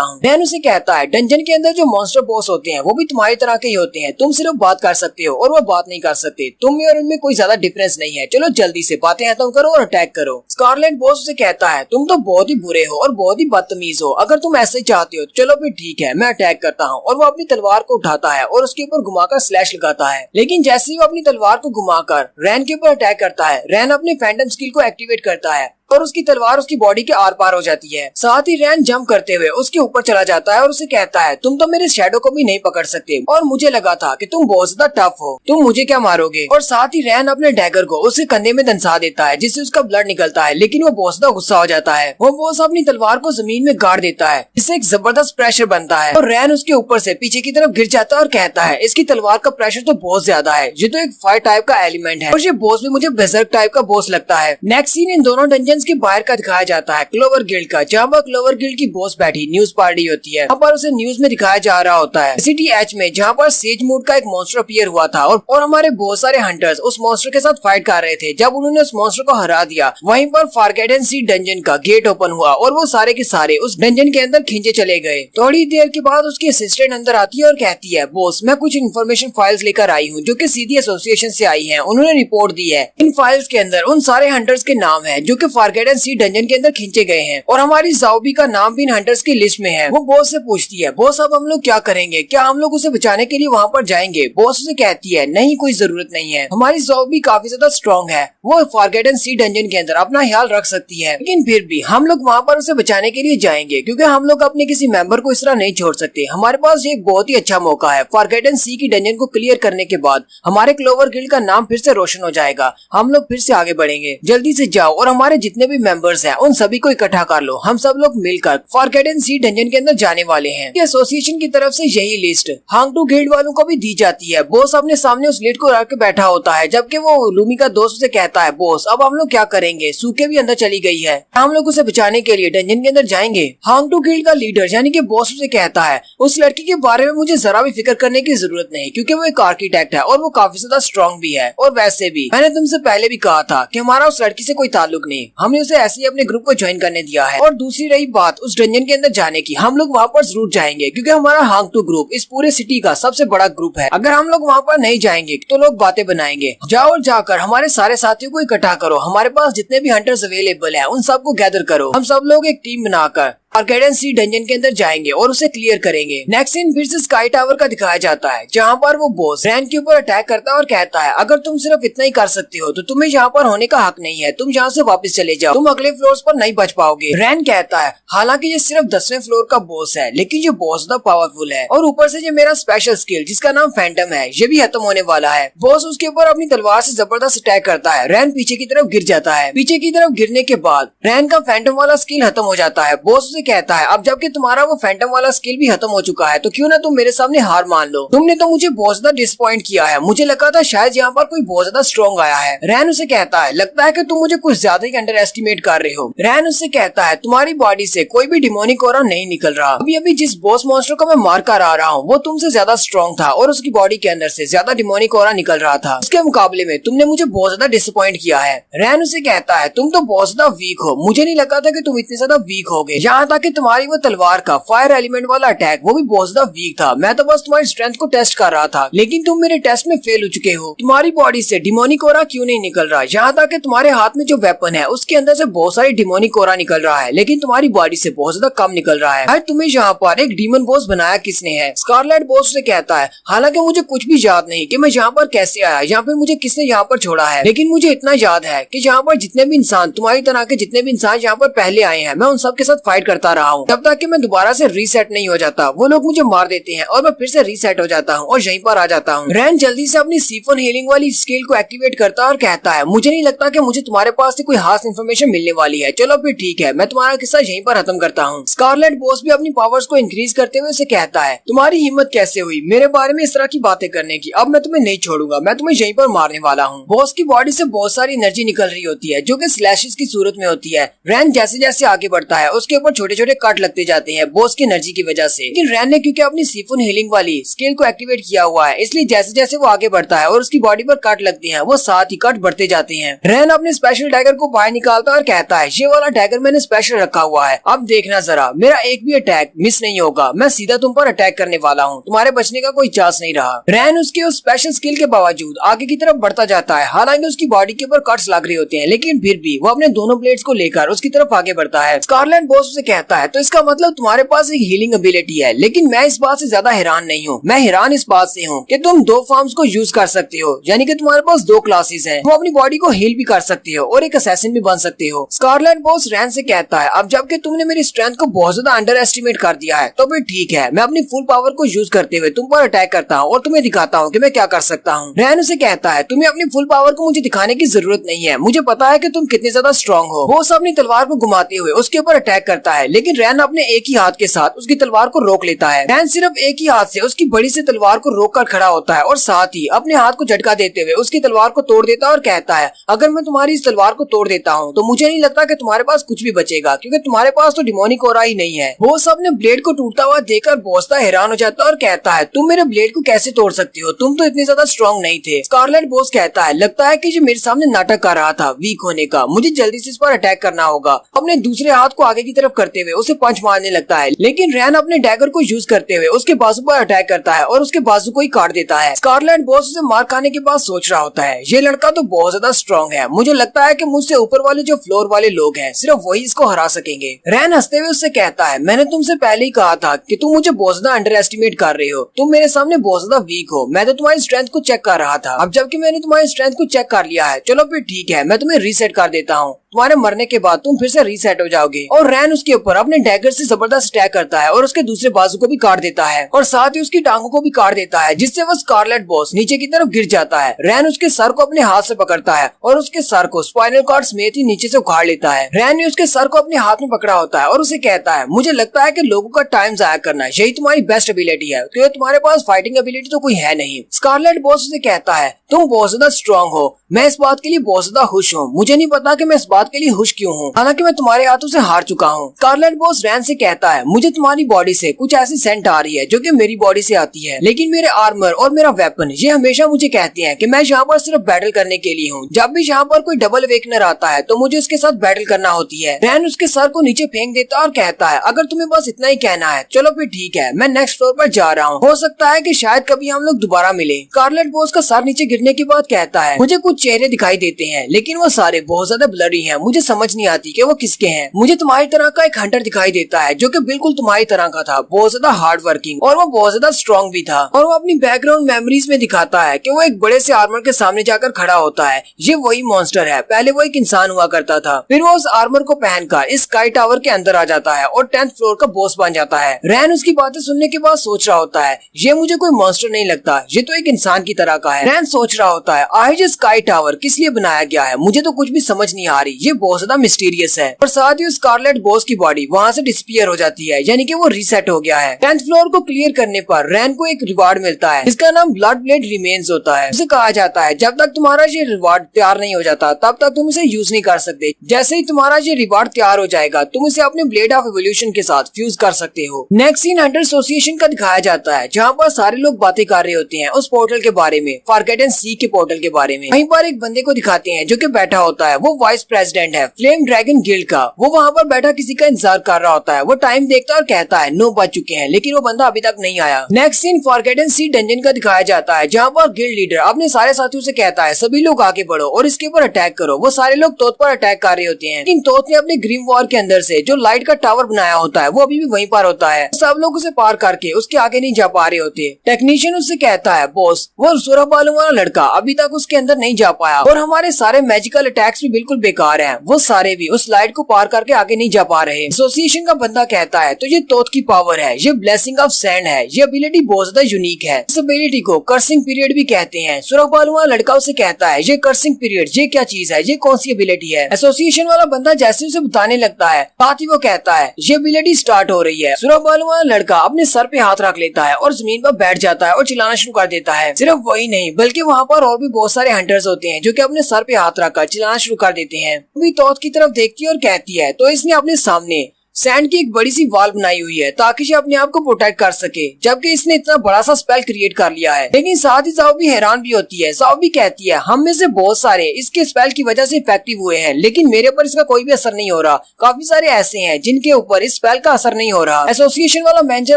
हूँ। रैन उसे कहता है, डंजन के अंदर जो मॉन्स्टर बॉस होते हैं वो भी तुम्हारी तरह के ही होते हैं, तुम सिर्फ बात कर सकते हो और वो बात नहीं कर सकते। तुम में और उनमें कोई ज्यादा डिफरेंस नहीं है, चलो जल्दी से बातें खत्म करो और अटैक करो। स्कारलेट बॉस उसे कहता है, तुम तो बहुत ही बुरे हो और बहुत ही बदतमीज हो, अगर तुम ऐसे ही चाहते हो तो चलो फिर ठीक है, मैं अटैक करता हूँ। और वो अपनी तलवार को उठाता है और उसके ऊपर घुमाकर स्लैश लगाता है। लेकिन जैसे ही वो अपनी तलवार को घुमाकर रैन के ऊपर अटैक करता है, रैन अपने फैंटम स्किल को एक्टिवेट करता है और उसकी तलवार उसकी बॉडी के आर पार हो जाती है। साथ ही रैन जंप करते हुए उसके ऊपर चला जाता है और उसे कहता है, तुम तो मेरे शैडो को भी नहीं पकड़ सकते और मुझे लगा था कि तुम बहुत ज्यादा टफ हो, तुम मुझे क्या मारोगे। और साथ ही रैन अपने डैगर को उसके कंधे में दंसा देता है जिससे उसका ब्लड निकलता है, लेकिन वो बहुत ज्यादा गुस्सा हो जाता है। वो बॉस अपनी तलवार को जमीन में गाड़ देता है, इससे एक जबरदस्त प्रेशर बनता है और रैन उसके ऊपर से पीछे की तरफ गिर जाता है और कहता है, इसकी तलवार का प्रेशर तो बहुत ज्यादा है, ये तो एक फायर टाइप का एलिमेंट है और ये बॉस भी मुझे बेजर्क टाइप का बॉस लगता है। नेक्स्ट सीन इन दोनों डंजन के बाहर का दिखाया जाता है क्लोवर गिल्ड का, जहाँ पर क्लोवर गिल्ड की बॉस बैठी न्यूज पार्टी होती है। यहाँ पर उसे न्यूज में दिखाया जा रहा होता है सिटी एच में, जहाँ पर सेज मोड का एक मॉन्स्टर अपीयर हुआ था और हमारे बहुत सारे हंटर्स उस मॉन्स्टर के साथ फाइट कर रहे थे। जब उन्होंने उस मॉन्स्टर को हरा दिया, वहीं पर फॉरगेटन सी डंजन का गेट ओपन हुआ और वो सारे के सारे उस डंजन के अंदर खींचे चले गए। थोड़ी देर के बाद उसकी असिस्टेंट अंदर आती है और कहती है, बॉस मैं कुछ इन्फॉर्मेशन फाइल्स लेकर आई हूँ जो कि सीधी एसोसिएशन से आई हैं, उन्होंने रिपोर्ट दी है। इन फाइल्स के अंदर उन सारे हंटर्स के नाम है जो कि फॉरगेटन सी डंजन के अंदर खींचे गए हैं और हमारी ज़ाओबी का नाम भी इन हंटर्स की लिस्ट में है। वो बॉस से पूछती है, बॉस अब हम लोग क्या करेंगे, क्या हम लोग उसे बचाने के लिए वहाँ पर जाएंगे। बॉस उसे कहती है, नहीं कोई जरूरत नहीं है, हमारी ज़ाओबी काफी ज्यादा स्ट्रॉन्ग है, वो फॉरगेटन सी डंजन के अंदर अपना ख्याल रख सकती है, लेकिन फिर भी हम लोग वहाँ पर उसे बचाने के लिए जाएंगे क्योंकि हम लोग अपने किसी मेंबर को इस तरह नहीं छोड़ सकते। हमारे पास ये एक बहुत ही अच्छा मौका है, फॉरगेटन सी की डंजन को क्लियर करने के बाद हमारे क्लोवर गिल्ड का नाम फिर से रोशन हो जाएगा, हम लोग फिर से आगे बढ़ेंगे। जल्दी से जाओ और हमारे जितने भी मेंबर्स हैं उन सभी को इकट्ठा कर लो, हम सब लोग मिलकर फॉरगेटन सी डंजन के अंदर जाने वाले हैं। एसोसिएशन की तरफ से यही लिस्ट हांगटू गिल्ड वालों को भी दी जाती है। बॉस अपने सामने उस लिस्ट को रख के बैठा होता है, जबकि वो लूमी का दोस्त उसे कहता है, बॉस अब हम लोग क्या करेंगे, सूखे भी अंदर चली गई है, हम लोग उसे बचाने के लिए डंजन के अंदर जाएंगे। हांगटू गिल्ड का लीडर यानी कि बॉस उसे कहता है, उस लड़की के बारे में मुझे जरा भी फिक्र करने की जरूरत नहीं क्योंकि वो एक आर्किटेक्ट है और वो काफी ज्यादा स्ट्रॉन्ग भी है, और वैसे भी मैंने तुमसे पहले भी कहा था कि हमारा उस लड़की से कोई ताल्लुक नहीं, हमने उसे ऐसे ही अपने ग्रुप को ज्वाइन करने दिया है। और दूसरी रही बात उस डंजन के अंदर जाने की, हम लोग वहाँ पर जरूर जाएंगे क्योंकि हमारा हांगटू ग्रुप इस पूरे सिटी का सबसे बड़ा ग्रुप है। अगर हम लोग वहाँ पर नहीं जाएंगे तो लोग बातें बनाएंगे। जाओ और जाकर हमारे सारे साथियों को इकट्ठा करो, हमारे पास जितने भी हंटर्स अवेलेबल हैं उन सबको गैदर करो, हम सब लोग एक टीम बनाकर फॉरगेटन सी डंजन के अंदर जाएंगे और उसे क्लियर करेंगे। नेक्स्ट सीन फिर से स्काई टावर का दिखाया जाता है, जहाँ पर वो बॉस रैन के ऊपर अटैक करता है और कहता है, अगर तुम सिर्फ इतना ही कर सकती हो तो तुम्हें यहाँ पर होने का हक नहीं है, तुम यहाँ से वापस चले जाओ, तुम अगले फ्लोर्स पर नहीं बच पाओगे। रैन कहता है, हालांकि ये सिर्फ 10वें फ्लोर का बॉस है, लेकिन ये बहुत ज्यादा पावरफुल है और ऊपर से ये मेरा स्पेशल स्किल जिसका नाम फैंटम है ये भी खत्म होने वाला है। बॉस उसके ऊपर अपनी तलवार से जबरदस्त अटैक करता है, रैन पीछे की तरफ गिर जाता है। पीछे की तरफ गिरने के बाद रैन का फैंटम वाला स्किल खत्म हो जाता है। बॉस उसे कहता है, अब जबकि तुम्हारा वो फैंटम वाला स्किल भी खत्म हो चुका है तो क्यों ना तुम मेरे सामने हार मान लो, तुमने तो मुझे बहुत ज्यादा डिसअपॉइंट किया है, मुझे लगा था शायद यहाँ पर कोई बहुत ज्यादा स्ट्रॉन्ग आया है। रैन उसे कहता है, लगता है कि तुम मुझे कुछ ज्यादा ही अंडर एस्टिमेट कर रहे हो। रैन उससे कहता है, तुम्हारी बॉडी से कोई भी डिमोनिक ऑरा नहीं निकल रहा, अभी अभी जिस बॉस मॉन्स्टर को मैं मार कर आ रहा हूँ वो तुमसे ज्यादा स्ट्रॉन्ग था और उसकी बॉडी के अंदर से ज्यादा डिमोनिक ऑरा निकल रहा था, उसके मुकाबले में तुमने मुझे बहुत ज्यादा डिसअपॉइंट किया है। रैन उसे कहता है, तुम तो बहुत ज्यादा वीक हो, मुझे नहीं लगा था कि तुम इतने ज्यादा वीक होगे, यहाँ कि तुम्हारी वो तलवार का फायर एलिमेंट वाला अटैक वो भी बहुत ज्यादा वीक था। मैं तो बस तुम्हारी स्ट्रेंथ को टेस्ट कर रहा था, लेकिन तुम मेरे टेस्ट में फेल हो चुके हो। तुम्हारी बॉडी से डिमोनिक ऑरा क्यों नहीं निकल रहा? यहाँ तक कि तुम्हारे हाथ में जो वेपन है उसके अंदर से बहुत सारी डिमोनिक ऑरा निकल रहा है, लेकिन तुम्हारी बॉडी से बहुत ज्यादा कम निकल रहा है। तुम्हें यहाँ पर एक डीमन बॉस बनाया किसने है? स्कारलेट बॉस से कहता है, हालांकि मुझे कुछ भी याद नहीं कि मैं यहाँ पर कैसे आया, यहाँ पे मुझे किसने यहाँ पर छोड़ा है, लेकिन मुझे इतना याद है कि यहाँ पर जितने भी इंसान, तुम्हारी तरह के जितने भी इंसान यहाँ पर पहले आए हैं, मैं उन सब के साथ फाइट करता रहा हूँ तब तक कि मैं दोबारा से रीसेट नहीं हो जाता। वो लोग मुझे मार देते हैं और मैं फिर से रीसेट हो जाता हूँ और यहीं पर आ जाता हूँ। रैन जल्दी से अपनी सीफोन हीलिंग वाली स्किल को एक्टिवेट करता है और कहता है, मुझे नहीं लगता कि मुझे तुम्हारे पास से कोई खास इन्फॉर्मेशन मिलने वाली है। चलो फिर ठीक है, मैं तुम्हारा किस्सा यहीं पर खत्म करता हूँ। स्कारलेट बॉस भी अपनी पावर्स को इंक्रीज करते हुए उसे कहता है, तुम्हारी हिम्मत कैसे हुई मेरे बारे में इस तरह की बातें करने की? अब मैं तुम्हें नहीं छोड़ूंगा, मैं तुम्हें यहीं पर मारने वाला हूँ। बॉस की बॉडी से बहुत सारी एनर्जी निकल रही होती है जो कि स्लैशेस की सूरत में होती है। रैन जैसे जैसे आगे बढ़ता है उसके ऊपर छोटे छोटे कट लगते जाते हैं बॉस की एनर्जी की वजह से। लेकिन रैन ने क्योंकि अपनी सीफोन हीलिंग वाली स्किल को एक्टिवेट किया हुआ है, इसलिए जैसे जैसे वो आगे बढ़ता है और उसकी बॉडी पर कट लगते हैं वो साथ ही कट बढ़ते जाते हैं। रैन अपने स्पेशल डैगर को बाहर निकालता है और कहता है, ये वाला डैगर मैंने स्पेशल रखा हुआ है, अब देखना जरा मेरा एक भी अटैक मिस नहीं होगा, मैं सीधा तुम पर अटैक करने वाला हूँ, तुम्हारे बचने का कोई चांस नहीं रहा। रैन उसके उस स्पेशल स्किल के बावजूद आगे की तरफ बढ़ता जाता है। हालांकि उसकी बॉडी के ऊपर कट्स लग रहे होते हैं, लेकिन फिर भी वो अपने दोनों ब्लेड्स को लेकर उसकी तरफ आगे बढ़ता है। स्कारलेट बॉस उसे कहता है, तो इसका मतलब तुम्हारे पास एक हीलिंग एबिलिटी है, लेकिन मैं इस बात से ज्यादा हैरान नहीं हूँ। मैं हैरान इस बात से हूँ कि तुम दो फॉर्म्स को यूज कर सकते हो, यानी कि तुम्हारे पास दो क्लासेस हैं। तुम अपनी बॉडी को हील भी कर सकते हो और एक असैसिन भी बन सकते हो। स्कारलेट बॉस रैन से कहता है, अब जबकि तुमने मेरी स्ट्रेंथ को बहुत ज्यादा अंडर एस्टिमेट कर दिया है, तो फिर ठीक है, मैं अपनी फुल पावर को यूज करते हुए तुम पर अटैक करता हूँ और तुम्हें दिखाता हूँ कि मैं क्या कर सकता हूँ। रैन उसे कहता है, तुम्हें अपनी फुल पावर को मुझे दिखाने की जरूरत नहीं है, मुझे पता है कि तुम कितने ज्यादा स्ट्रॉन्ग हो। वो अपनी तलवार को घुमाते हुए उसके ऊपर अटैक करता है, लेकिन रैन अपने एक ही हाथ के साथ उसकी तलवार को रोक लेता है। रैन सिर्फ एक ही हाथ से उसकी बड़ी सी तलवार को रोक कर खड़ा होता है और साथ ही अपने हाथ को झटका देते हुए उसकी तलवार को तोड़ देता है और कहता है, अगर मैं तुम्हारी इस तलवार को तोड़ देता हूँ तो मुझे नहीं लगता कि तुम्हारे पास कुछ भी बचेगा, क्योंकि तुम्हारे पास तो डिमोनिक ऑरा ही नहीं है। वो अपने ब्लेड को टूटता हुआ देखकर बॉसता हैरान हो जाता है और कहता है, तुम मेरे ब्लेड को कैसे तोड़ सकते हो, तुम तो इतने ज्यादा स्ट्रॉन्ग नहीं थे। स्कारलेट बॉस कहता है, लगता है कि जो मेरे सामने नाटक कर रहा था वीक होने का, मुझे जल्दी से इस पर अटैक करना होगा। अपने दूसरे हाथ को आगे की तरफ करते हुए उसे पंच मारने लगता है, लेकिन रैन अपने डैगर को यूज करते हुए उसके बाजू पर अटैक करता है और उसके बाजू को ही काट देता है। स्कारलेट बॉस उसे मार खाने के बाद सोच रहा होता है, ये लड़का तो बहुत ज्यादा स्ट्रॉन्ग है, मुझे लगता है कि मुझसे ऊपर वाले जो फ्लोर वाले लोग हैं सिर्फ वही इसको हरा सकेंगे। रैन हंसते हुए उससे कहता है, मैंने तुमसे पहले ही कहा था कि तुम मुझे बहुत ज्यादा अंडर एस्टिमेट कर रहे हो, तुम मेरे सामने बहुत ज्यादा वीक हो, मैं तो तुम्हारी स्ट्रेंथ को चेक कर रहा था। अब जबकि मैंने तुम्हारी स्ट्रेंथ को चेक कर लिया है, चलो फिर ठीक है, मैं तुम्हें रीसेट कर देता हूँ, तुम्हारे मरने के बाद तुम फिर से रीसेट हो जाओगे। और रैन उसके ऊपर अपने डैगर से जबरदस्त अटैक करता है और उसके दूसरे बाजू को भी काट देता है और साथ ही उसकी टांगों को भी काट देता है, जिससे वो स्कारलेट बॉस नीचे की तरफ गिर जाता है। रैन उसके सर को अपने हाथ से पकड़ता है और उसके सर को स्पाइनल कॉर्ड समेत ही नीचे से उखाड़ लेता है। रैन ने उसके सर को अपने हाथ में पकड़ा होता है और उसे कहता है, मुझे लगता है कि लोगों का टाइम जाया करना यही तुम्हारी बेस्ट एबिलिटी है, क्योंकि तुम्हारे पास फाइटिंग एबिलिटी तो कोई है नहीं। स्कारलेट बॉस उसे कहता है, तुम बहुत ज्यादा स्ट्रॉन्ग हो, मैं इस बात के लिए बहुत ज्यादा खुश हूँ, मुझे नहीं पता कि मैं इस बात के लिए खुश क्यों हूँ, हालांकि मैं तुम्हारे हाथों से हार चुका हूँ। स्कारलेट बॉस रैन से कहता है, मुझे तुम्हारी बॉडी से कुछ ऐसी सेंट आ रही है जो कि मेरी बॉडी से आती है, लेकिन मेरे आर्मर और मेरा वेपन ये हमेशा मुझे कहते हैं कि मैं यहाँ पर सिर्फ बैटल करने के लिए हूँ। जब भी यहाँ पर कोई डबल अवेकनर आता है तो मुझे उसके साथ बैटल करना होती है। रैन उसके सर को नीचे फेंक देता है और कहता है, अगर तुम्हें बस इतना ही कहना है, चलो फिर ठीक है, मैं नेक्स्ट फ्लोर पर जा रहा हूँ, हो सकता है कि शायद कभी हम लोग दोबारा मिले। स्कारलेट बॉस का सर नीचे गिरने के बाद कहता है, मुझे कुछ चेहरे दिखाई देते हैं, लेकिन वो सारे बहुत ज्यादा ब्लरी हैं, मुझे समझ नहीं आती कि वो किसके हैं। मुझे तुम्हारी तरह का एक हंटर दिखाई देता है जो कि बिल्कुल तुम्हारी तरह का था, बहुत ज्यादा हार्ड वर्किंग और वो बहुत ज्यादा स्ट्रॉन्ग भी था, और वो अपनी बैकग्राउंड मेमोरीज में दिखाता है कि वो एक बड़े से आर्मर के सामने जाकर खड़ा होता है। ये वही मॉन्स्टर है, पहले वो एक इंसान हुआ करता था, फिर वो उस आर्मर को पहनकर इस स्काई टावर के अंदर आ जाता है और 10th फ्लोर का बॉस बन जाता है। रैन उसकी बातें सुनने के बाद सोच रहा होता है, ये मुझे कोई मॉन्स्टर नहीं लगता, ये तो एक इंसान की तरह का है। रैन सोच रहा होता है, आखिर ये स्काई टावर किस लिए बनाया गया है, मुझे तो कुछ भी समझ नहीं आ रही, ये बहुत ज्यादा मिस्टीरियस है। और साथ ही स्कारलेट बॉस की बॉडी वहाँ से डिस्पियर हो जाती है, यानी कि वो रीसेट हो गया है। 10th फ्लोर को क्लियर करने पर रैन को एक रिवार्ड मिलता है, इसका नाम ब्लड ब्लेड रिमेन्स होता है। उसे कहा जाता है, जब तक तुम्हारा ये रिवार्ड तैयार नहीं हो जाता तब तक तुम इसे यूज नहीं कर सकते, जैसे ही तुम्हारा ये रिवार्ड तैयार हो जाएगा तुम इसे अपने ब्लेड ऑफ एवोल्यूशन के साथ फ्यूज कर सकते हो। नेक्स्ट सीन हंटर एसोसिएशन का दिखाया जाता है, जहाँ पर सारे लोग बातें कर रहे होते हैं उस पोर्टल के बारे में, फॉरगॉटन सी के पोर्टल के बारे में। वहीं पर एक बंदे को दिखाते हैं जो कि बैठा होता है, वो वाइस प्रेसिडेंट प्रेसिडेंट है फ्लेम ड्रैगन गिल्ड का, वो वहाँ पर बैठा किसी का इंतजार कर रहा होता है। वो टाइम देखता है और कहता है 9 बज चुके हैं, लेकिन वो बंदा अभी तक नहीं आया। नेक्स्ट सीन फॉरगेटन सी डंजन का दिखाया जाता है, जहाँ पर गिल्ड लीडर अपने सारे साथियों से कहता है सभी लोग आगे बढ़ो और इसके ऊपर अटैक करो। वो सारे लोग तोत पर अटैक कर रहे होते हैं, लेकिन तोत ने अपने ग्रीम वॉर के अंदर से जो लाइट का टावर बनाया होता है वो अभी भी वहीं पर होता है। सब लोग उसे पार करके उसके आगे नहीं जा पा रहे होते। टेक्नीशियन उससे कहता है बॉस, वो सुरह बालों वाला लड़का अभी तक उसके अंदर नहीं जा पाया और हमारे सारे मैजिकल अटैक्स भी बिल्कुल बेकार हैं। वो सारे भी उस लाइट को पार करके आगे नहीं जा पा रहे। एसोसिएशन का बंदा कहता है तो ये तोत की पावर है, ये ब्लेसिंग ऑफ सैंड है, ये एबिलिटी बहुत ज्यादा यूनिक है। इस एबिलिटी को कर्सिंग पीरियड भी कहते हैं। सुरह बालों वाला लड़का उसे कहता है ये कर्सिंग पीरियड ये क्या चीज है, ये कौन सी एबिलिटी है। एसोसिएशन वाला बंदा जैसे उसे बताने लगता है साथ ही वो कहता है ये एबिलिटी स्टार्ट हो रही है। सुरह बालों वाला लड़का अपने सर पे हाथ रख लेता है और जमीन पर बैठ जाता है और चिल्लाना शुरू कर देता है। सिर्फ वही नहीं बल्कि वहाँ पर और भी बहुत सारे हंटर्स होते हैं जो कि अपने सर पे हाथ रखकर चिल्लाना शुरू कर देते हैं। वो तोत की तरफ देखती है और कहती है तो इसने अपने सामने सैंड की एक बड़ी सी वाल बनाई हुई है ताकि ये अपने आप को प्रोटेक्ट कर सके, जबकि इसने इतना बड़ा सा स्पेल क्रिएट कर लिया है। लेकिन साथ ही जाओ भी हैरान भी होती है। जाओ भी कहती है हम में से बहुत सारे इसके स्पेल की वजह से इफेक्टिव हुए हैं, लेकिन मेरे ऊपर इसका कोई भी असर नहीं हो रहा। काफी सारे ऐसे हैं जिनके ऊपर इस स्पेल का असर नहीं हो रहा। एसोसिएशन वाला मैनेजर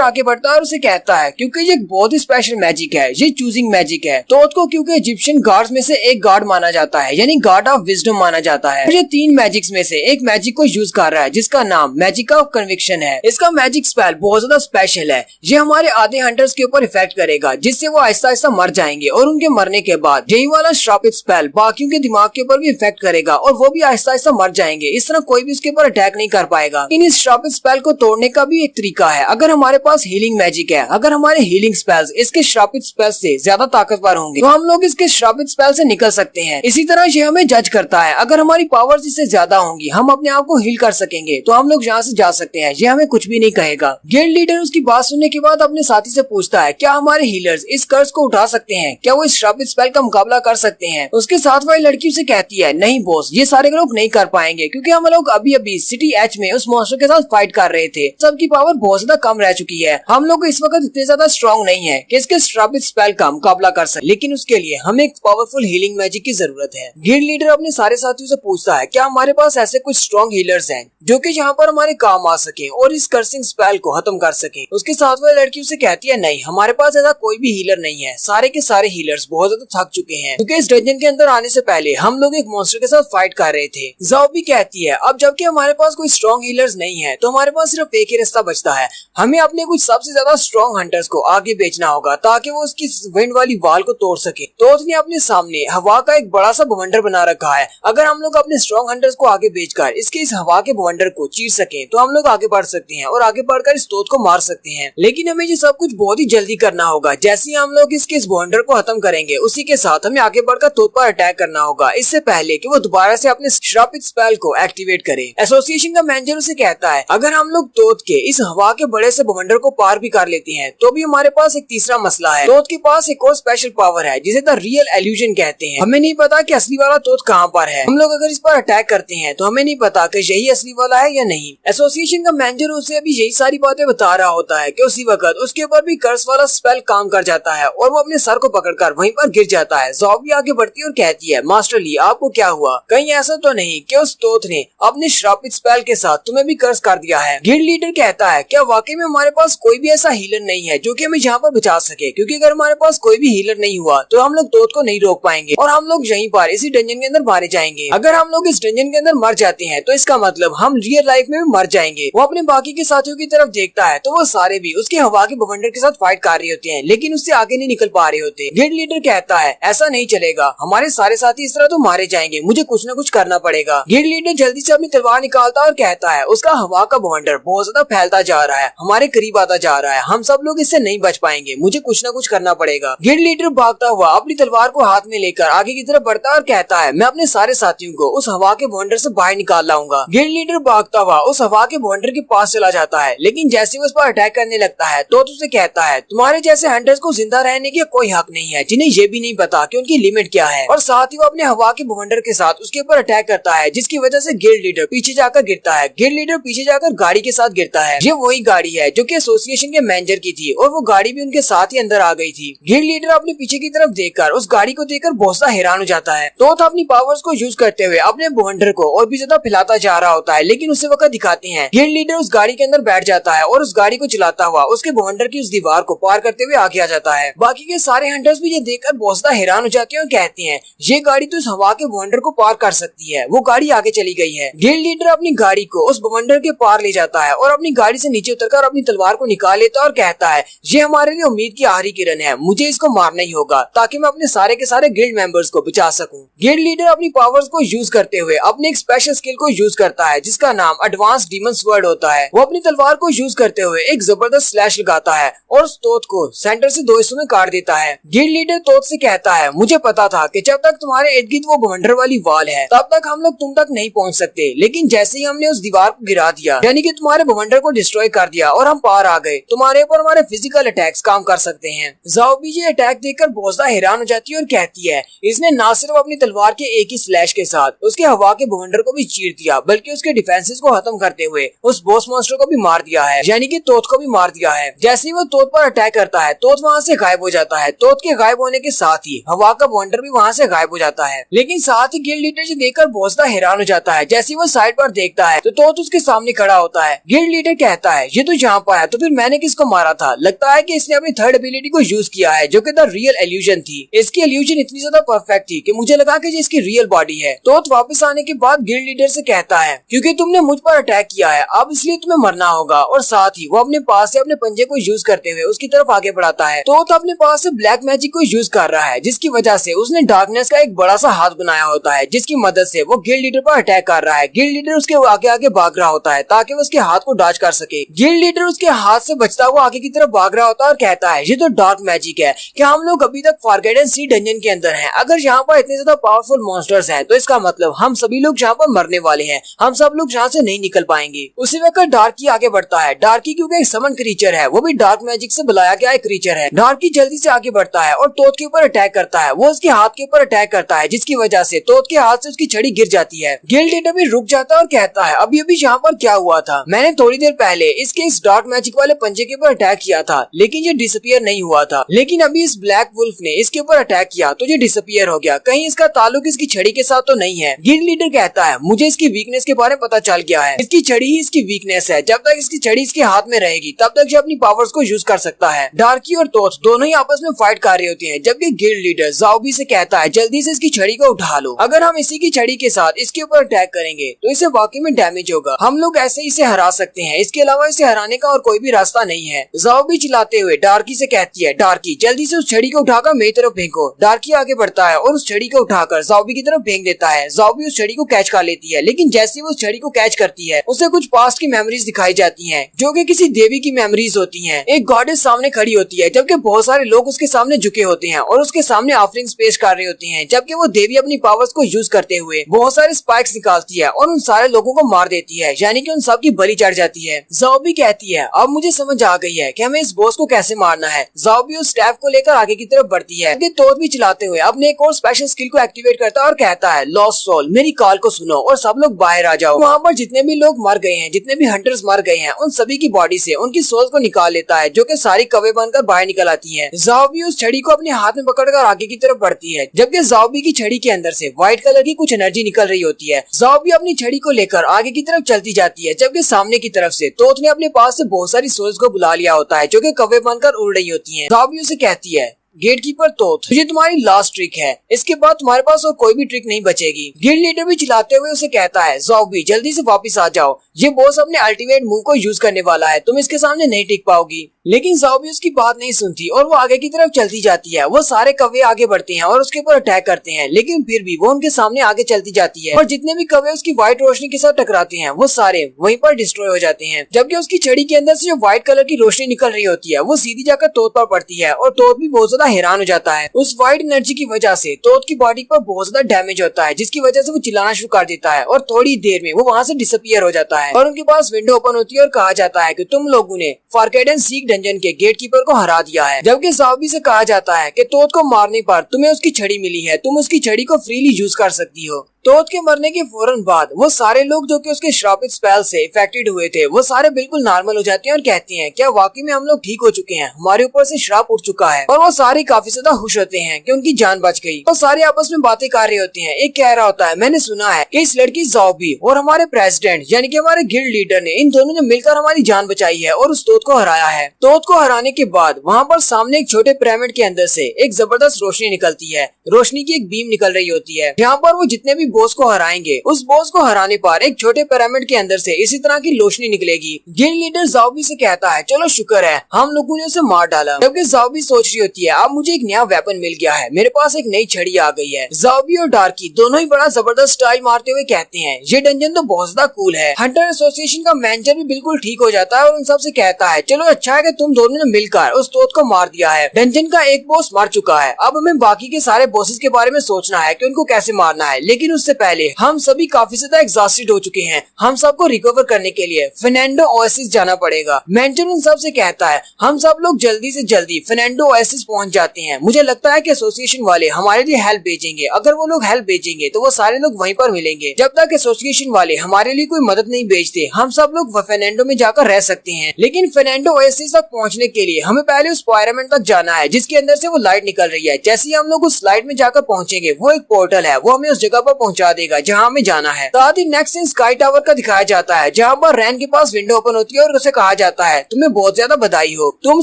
आगे बढ़ता है और उसे कहता है क्योंकि ये एक बहुत ही स्पेशल मैजिक है, ये चूजिंग मैजिक है। तोत को क्योंकि इजिप्शियन गार्ड्स में से एक गार्ड माना जाता है, यानी गार्ड ऑफ विजडम माना जाता है। ये 3 मैजिक्स में से एक मैजिक को यूज कर रहा है जिसका नाम मैजिक ऑफ कन्विक्शन है। इसका मैजिक स्पेल बहुत ज्यादा स्पेशल है। ये हमारे आधे हंटर्स के ऊपर इफेक्ट करेगा जिससे वो आहिस्ता आहिस्ता मर जाएंगे और उनके मरने के बाद यही वाला श्रापित स्पेल बाकियों के दिमाग के ऊपर भी इफेक्ट करेगा और वो भी आहिस्ता आहिस्ता मर जाएंगे। इस तरह कोई भी उसके ऊपर अटैक नहीं कर पाएगा। इन इस श्रापित स्पेल को तोड़ने का भी एक तरीका है। अगर हमारे पास हीलिंग मैजिक है, अगर हमारे हीलिंग स्पेल्स इसके श्रापित स्पेल से ज्यादा ताकतवर होंगे तो हम लोग इसके श्रापित स्पेल से निकल सकते हैं। इसी तरह ये हमें जज करता है। अगर हमारी पावर्स इससे ज्यादा होंगी, हम अपने आप को हील कर सकेंगे तो हम लोग यहाँ से जा सकते हैं। ये हमें कुछ भी नहीं कहेगा। गिल्ड लीडर उसकी बात सुनने के बाद अपने साथी से पूछता है क्या हमारे हीलर्स इस कर्ज को उठा सकते हैं, क्या वो इस श्रापित स्पेल का मुकाबला कर सकते हैं। उसके साथ वाली लड़की उसे कहती है नहीं बॉस, ये सारे लोग नहीं कर पाएंगे क्योंकि हम लोग अभी अभी सिटी एच में उस मॉन्स्टर के साथ फाइट कर रहे थे। सबकी पावर बहुत ज्यादा कम रह चुकी है। हम लोग इस वक्त इतने ज्यादा स्ट्रॉन्ग नहीं है कि इसके श्रापित स्पेल का मुकाबला कर सके, लेकिन उसके लिए हमें एक पावरफुल हीलिंग मैजिक की जरूरत है। गिल्ड लीडर अपने सारे साथियों से पूछता है क्या हमारे पास ऐसे कुछ स्ट्रॉन्ग हीलर्स हैं जो कि यहाँ पर हमारे काम आ सके और इस कर्सिंग स्पेल को खत्म कर सके। उसके साथ वाली लड़की उसे कहती है नहीं, हमारे पास ऐसा कोई भी हीलर नहीं है। सारे के सारे हीलर्स बहुत ज्यादा थक चुके हैं क्योंकि इस डंजन के अंदर आने से पहले हम लोग एक मॉन्स्टर के साथ फाइट कर रहे थे। जाओ भी कहती है अब जबकि हमारे पास कोई स्ट्रॉन्ग हीलर्स नहीं है तो हमारे पास सिर्फ एक ही रास्ता बचता है। हमें अपने कुछ सबसे ज्यादा स्ट्रॉन्ग हंटर्स को आगे बेचना होगा ताकि वो उसकी विंड वाली वाल को तोड़ सके। तो उसने अपने सामने हवा का एक बड़ा सा बवंडर बना रखा है। अगर हम लोग अपने स्ट्रॉन्ग हंटर्स को आगे बेचकर इसके इस हवा के बवंडर को चीर सके तो हम लोग आगे बढ़ सकते हैं और आगे बढ़कर इस तोत को मार सकते हैं। लेकिन हमें ये सब कुछ बहुत ही जल्दी करना होगा। जैसे ही हम लोग इसके इस बवंडर को खत्म करेंगे उसी के साथ हमें आगे बढ़कर तोत पर अटैक करना होगा, इससे पहले कि वो दोबारा से अपने श्रापित स्पेल को एक्टिवेट करे। एसोसिएशन का मैनेजर उसे कहता है अगर हम लोग तोत के इस हवा के बड़े से बवंडर को पार भी कर लेते हैं तो भी हमारे पास एक तीसरा मसला है। तोत के पास एक और स्पेशल पावर है जिसे द रियल एल्यूजन कहते हैं। हमें नहीं पता कि असली वाला तोत कहाँ पर है। हम लोग अगर इस पर अटैक करते हैं तो हमें नहीं पता कि यही असली वाला है या नहीं। एसोसिएशन का मैनेजर उसे अभी यही सारी बातें बता रहा होता है कि उसी वक्त उसके ऊपर भी कर्स वाला स्पेल काम कर जाता है और वो अपने सर को पकड़कर वहीं पर गिर जाता है। जॉब भी आगे बढ़ती है और कहती है मास्टर ली आपको क्या हुआ, कहीं ऐसा तो नहीं कि उस तोत ने अपने श्रापित स्पेल के साथ तुम्हें भी कर्स कर दिया है। गिल्ड लीडर कहता है क्या वाकई में हमारे पास कोई भी ऐसा हीलर नहीं है जो कि हमें यहाँ पर बचा सके, क्योंकि अगर हमारे पास कोई भी हीलर नहीं हुआ तो हम लोग तोत को नहीं रोक पाएंगे और हम लोग यहीं पर इसी डंजन के अंदर मारे जाएंगे। अगर हम लोग इस डंजन के अंदर मर जाते हैं तो इसका मतलब हम रियल लाइफ में भी मर जाएंगे। वो अपने बाकी के साथियों की तरफ देखता है तो वो सारे भी उसके हवा के बवंडर के साथ फाइट कर रहे होते हैं लेकिन उससे आगे नहीं निकल पा रहे होते। गिल्ड लीडर कहता है ऐसा नहीं चलेगा, हमारे सारे साथी इस तरह तो मारे जाएंगे, मुझे कुछ न कुछ करना पड़ेगा। गिल्ड लीडर जल्दी से अपनी तलवार निकालता है और कहता है उसका हवा का बवंडर बहुत ज्यादा फैलता जा रहा है, हमारे करीब आता जा रहा है, हम सब लोग इससे नहीं बच पाएंगे, मुझे कुछ न कुछ करना पड़ेगा। गिल्ड लीडर भागता हुआ अपनी तलवार को हाथ में लेकर आगे की तरफ बढ़ता है और कहता है मैं अपने सारे साथियों को उस हवा के बवंडर से बाहर निकाल लाऊंगा। गिल्ड लीडर भागता हुआ उस हवा हवा के बवंडर के पास चला जाता है, लेकिन जैसे वो उस पर अटैक करने लगता है तो उसे कहता है तुम्हारे जैसे हंटर्स को जिंदा रहने की कोई हक नहीं है, जिन्हें ये भी नहीं पता कि उनकी लिमिट क्या है। और साथ ही वो अपने हवा के बवंडर के साथ उसके ऊपर अटैक करता है, जिसकी वजह से गिल्ड लीडर पीछे जाकर गिरता है। गिल्ड लीडर पीछे जाकर गाड़ी के साथ गिरता है। ये वही गाड़ी है जो कि एसोसिएशन के मैनेजर की थी और वो गाड़ी भी उनके साथ ही अंदर आ गई थी। गिल्ड लीडर अपने पीछे की तरफ देखकर उस गाड़ी को देखकर बहुत सा हैरान हो जाता है। तो अपनी पावर्स को यूज करते हुए अपने बवंडर को और भी ज्यादा फैलाता जा रहा होता है, लेकिन उसे वक्त दिखाते हैं। गिल्ड लीडर उस गाड़ी के अंदर बैठ जाता है और उस गाड़ी को चलाता हुआ उसके बवंडर की उस दीवार को पार करते हुए आगे आ जाता है। बाकी के सारे हंटर्स भी ये देखकर बहुत ज्यादा हैरान हो जाते हैं और कहते हैं ये गाड़ी तो इस हवा के बवंडर को पार कर सकती है। वो गाड़ी आगे चली गई है। गिल्ड लीडर अपनी गाड़ी को उस बवंडर के पार ले जाता है और अपनी गाड़ी से नीचे उतरकर अपनी तलवार को निकाल लेता है और कहता है ये हमारे लिए उम्मीद की आखिरी किरण है, मुझे इसको मारना ही होगा ताकि मैं अपने सारे के सारे गिल्ड मेंबर्स को बचा सकूं। गिल्ड लीडर अपनी पावर्स को यूज करते हुए अपने एक स्पेशल स्किल को यूज करता है जिसका नाम एडवांस डीमन स्वर्ड होता है। वो अपनी तलवार को यूज करते हुए एक जबरदस्त स्लैश लगाता है और उस तोत को सेंटर से 2 हिस्सों में काट देता है। गिल्ड लीडर तोत से कहता है मुझे पता था कि जब तक तुम्हारे इर्द गिर्द वो बवंडर वाली वाल है तब तक हम लोग तुम तक नहीं पहुंच सकते, लेकिन जैसे ही हमने उस दीवार को गिरा दिया यानी कि तुम्हारे बवंडर को डिस्ट्रॉय कर दिया और हम पार आ गए, तुम्हारे ऊपर हमारे फिजिकल अटैक्स काम कर सकते हैं। जाओ भी ये अटैक देखकर बहुत ज्यादा हैरान हो जाती है और कहती है इसने न सिर्फ अपनी तलवार के एक ही स्लैश के साथ उसके हवा के बवंडर को भी चीर दिया बल्कि उसके डिफेंसेस को खत्म करते हुए उस बॉस मॉन्स्टर को भी मार दिया है, यानी कि तोत को भी मार दिया है। जैसे ही वो तोत पर अटैक करता है तोत वहाँ से गायब हो जाता है। तोत के गायब होने के साथ ही हवा का बवंडर भी वहाँ से गायब हो जाता है, लेकिन साथ ही गिल्ड लीडर देखकर बहुत ज्यादा हैरान हो जाता है। जैसे वो साइड पर देखता है तो तोत उसके सामने खड़ा होता है। गिल्ड लीडर कहता है ये तो यहाँ पर है तो फिर मैंने किसको मारा था, लगता है कि इसने अपनी थर्ड एबिलिटी को यूज किया है जो कि द रियल इल्यूजन थी। इसकी इल्यूजन इतनी ज्यादा परफेक्ट थी कि मुझे लगा कि ये इसकी रियल बॉडी है। तोत वापस आने के बाद गिल्ड लीडर से कहता है क्योंकि तुमने मुझ पर अटैक किया है अब इसलिए तुम्हें मरना होगा, और साथ ही वो अपने पास से अपने पंजे को यूज करते हुए उसकी तरफ आगे बढ़ाता है। तोत अपने पास से ब्लैक मैजिक को यूज कर रहा है जिसकी वजह से उसने डार्कनेस का एक बड़ा सा हाथ बनाया होता है जिसकी मदद से वो गिल्ड लीडर पर अटैक कर रहा है। गिल्ड लीडर उसके आगे आगे भाग रहा होता है ताकि वो उसके हाथ को डॉज कर सके। गिल्ड लीडर उसके हाथ से बचता हुआ आगे की तरफ भाग रहा होता है और कहता है ये तो डार्क मैजिक है कि हम लोग अभी तक फॉरगेटन सी डंजन के अंदर हैं। अगर यहाँ पर इतने ज्यादा पावरफुल मॉन्स्टर्स हैं तो इसका मतलब हम सभी लोग यहाँ पर मरने वाले हैं, हम सब लोग यहाँ से नहीं निकल पाएंगे। उसी वक्त डार्की आगे बढ़ता है। डार्की क्योंकि एक समन क्रीचर है, वो भी डार्क मैजिक से बुलाया गया एक क्रीचर है। डार्की जल्दी से आगे बढ़ता है और तोत के ऊपर अटैक करता है। वो उसके हाथ के ऊपर अटैक करता है जिसकी वजह से तोत के हाथ से उसकी छड़ी गिर जाती है। गिल्ड लीडर भी रुक जाता है और कहता है अभी अभी यहाँ पर क्या हुआ था, मैंने थोड़ी देर पहले इसके इस डार्क मैजिक वाले पंजे के ऊपर अटैक किया था लेकिन ये डिसअपियर नहीं हुआ था, लेकिन अभी इस ब्लैक वुल्फ ने इसके ऊपर अटैक किया तो ये डिसअपियर हो गया, कहीं इसका ताल्लुक इसकी छड़ी के साथ तो नहीं है। गिल्ड लीडर कहता है मुझे इसकी वीकनेस के बारे में पता चल गया है, इसकी छड़ी ही इसकी वीकनेस है, जब तक इसकी छड़ी इसके हाथ में रहेगी तब तक ये अपनी पावर्स को यूज कर सकता है। डार्की और तोत दोनों ही आपस में फाइट कर रहे होते हैं जबकि गिल्ड लीडर जाओबी से कहता है जल्दी से इसकी छड़ी को उठा लो, अगर हम इसी की छड़ी के साथ इसके ऊपर अटैक करेंगे तो इसे वाकई में डैमेज होगा, हम लोग ऐसे इसे हरा सकते हैं, इसके अलावा इसे हराने का और कोई भी रास्ता नहीं है। जाओबी चिल्लाते हुए डार्की से कहती है डार्की जल्दी से उस छड़ी को उठाकर मेरी तरफ फेंको। डार्की आगे बढ़ता है और उस छड़ी को उठाकर जाओबी की तरफ फेंक देता है। जाओबी उस छड़ी को कैच कर लेती है, लेकिन जैसे वो उस छड़ी को कैच करती है उसे कुछ पास्ट की मेमोरीज दिखाई जाती हैं जो कि किसी देवी की मेमोरीज होती हैं। एक गॉडेस सामने खड़ी होती है जबकि बहुत सारे लोग उसके सामने झुके होते हैं और उसके सामने ऑफरिंग्स पेश कर रहे होते हैं, जबकि वो देवी अपनी पावर्स को यूज करते हुए बहुत सारे स्पाइक्स निकालती है और उन सारे लोगों को मार देती है, यानी कि उन सब की बलि चढ़ जाती है। जाओबी कहती है अब मुझे समझ आ गई है कि हमें इस बॉस को कैसे मारना है। जाओबी उस स्टैफ को लेकर आगे की तरफ बढ़ती है। तोत भी चिल्लाते हुए अपने एक और स्पेशल स्किल को एक्टिवेट करता है और कहता है लॉस्ट सोल मेरी कॉल को सुनो और सब लोग बाहर आ जाओ। वहाँ पर जितने भी लोग मर गए हैं, जितने भी हंटर्स मर गए हैं, उन सभी की बॉडी से उनकी सोल्स को निकाल लेता है जो कि सारी कवे बनकर बाहर निकल आती हैं। जाओबी उस छड़ी को अपने हाथ में पकड़कर आगे की तरफ बढ़ती है जबकि जाओबी की छड़ी के अंदर से व्हाइट कलर की कुछ एनर्जी निकल रही होती है। जाओबी अपनी छड़ी को लेकर आगे की तरफ चलती जाती है जबकि सामने की तरफ से तोत ने अपने पास से बहुत सारी सोल्स को बुला लिया होता है जो कि कवे बनकर उड़ रही होती हैं। जाओबी उसे कहती है गेटकीपर तोत ये तुम्हारी लास्ट ट्रिक है, इसके बाद तुम्हारे पास और कोई भी ट्रिक नहीं बचेगी। गिल्ड लीडर भी चिल्लाते हुए उसे कहता है जाओबी जल्दी से वापस आ जाओ, ये बॉस अपने अल्टीमेट मूव को यूज करने वाला है, तुम इसके सामने नहीं टिक पाओगी। लेकिन ज़ॉम्बी उसकी बात नहीं सुनती और वो आगे की तरफ चलती जाती है। वो सारे कौवे आगे बढ़ते हैं और उसके ऊपर अटैक करते हैं, लेकिन फिर भी वो उनके सामने आगे चलती जाती है और जितने भी कौवे उसकी व्हाइट रोशनी के साथ टकराते हैं वो सारे वहीं पर डिस्ट्रॉय हो जाते हैं। जबकि उसकी छड़ी के अंदर से जो व्हाइट कलर की रोशनी निकल रही होती है वो सीधी जाकर तोत पर पड़ती है और तोत भी बहुत ज्यादा हैरान हो जाता है। उस व्हाइट एनर्जी की वजह से तोत की बॉडी पर बहुत ज्यादा डैमेज होता है, जिसकी वजह से वो चिल्लाना शुरू कर देता है और थोड़ी देर में वो वहाँ से डिसअपियर हो जाता है और उनके पास विंडो ओपन होती है और कहा जाता है कि तुम लोगों ने फॉरकेडन सीक डंजन के गेटकीपर को हरा दिया है। जबकि ज़ॉम्बी से कहा जाता है कि तोत को मारने पर तुम्हें उसकी छड़ी मिली है, तुम उसकी छड़ी को फ्रीली यूज कर सकती हो। तोत के मरने के फौरन बाद वो सारे लोग जो कि उसके श्रापित स्पेल से इफेक्टेड हुए थे वो सारे बिल्कुल नॉर्मल हो जाते हैं और कहते हैं क्या वाकई में हम लोग ठीक हो चुके हैं, हमारे ऊपर से श्राप उठ चुका है। और वो सारे काफी ज्यादा खुश होते हैं कि उनकी जान बच गई। वो सारे आपस में बातें कर रहे होते हैं। एक कह रहा होता है मैंने सुना है कि इस लड़की ज़ॉम्बी और हमारे प्रेसिडेंट यानी कि हमारे गिल्ड लीडर ने इन दोनों ने मिलकर हमारी जान बचाई है और उस तोत को हराया है। तोत को हराने के बाद वहाँ पर सामने एक छोटे पिरामिड के अंदर से एक जबरदस्त रोशनी निकलती है। रोशनी की एक बीम निकल रही होती है। यहाँ पर वो जितने भी बॉस को हराएंगे उस बॉस को हराने पर एक छोटे पिरामिड के अंदर से इसी तरह की रोशनी निकलेगी। गिल्ड लीडर ज़ॉम्बी से कहता है चलो शुक्र है हम लोगों ने उसे मार डाला। जबकि ज़ॉम्बी सोच रही होती है अब मुझे एक नया वेपन मिल गया है, मेरे पास एक नई छड़ी आ गई है। ज़ॉम्बी और डार्की दोनों ही बड़ा जबरदस्त स्टाइल मारते हुए कहते हैं ये डंजन तो बहुत ज्यादा कूल है। हंटर एसोसिएशन का मैनेजर भी बिल्कुल ठीक हो जाता है और उन सब से कहता है चलो अच्छा है कि तुम दोनों ने मिलकर उस तोत को मार दिया है। डंजन का एक बॉस मर चुका है, अब हमें बाकी के सारे बॉसेस के बारे में सोचना है कि उनको कैसे मारना है। लेकिन उससे पहले हम सभी काफी ज्यादा एग्जॉस्टेड हो चुके हैं, हम सबको रिकवर करने के लिए फर्नांडो ओएसिस जाना पड़ेगा। मेंटर उन सब से कहता है हम सब लोग जल्दी से जल्दी फर्नांडो ओएसिस पहुंच जाते हैं। मुझे लगता है कि एसोसिएशन वाले हमारे लिए हेल्प भेजेंगे, अगर वो लोग हेल्प भेजेंगे तो वो सारे लोग वहीं पर मिलेंगे। जब तक एसोसिएशन वाले हमारे लिए कोई मदद नहीं भेजते हम सब लोग फर्नांडो में जाकर रह सकते हैं। लेकिन फर्नांडो ओएसिस तक पहुँचने के लिए हमें पहले उस पायरामिड तक जाना है जिसके अंदर से वो लाइट निकल रही है। जैसे ही हम लोग उस लाइट में जाकर पहुँचेंगे वो एक पोर्टल है, वो हमें उस जगह पर पहुँचा देगा जहाँ हमें जाना है। साथ ही नेक्स्ट सीन स्काई टावर का दिखाया जाता है जहाँ पर रैन के पास विंडो ओपन होती है और उसे कहा जाता है तुम्हें बहुत ज्यादा बधाई हो, तुम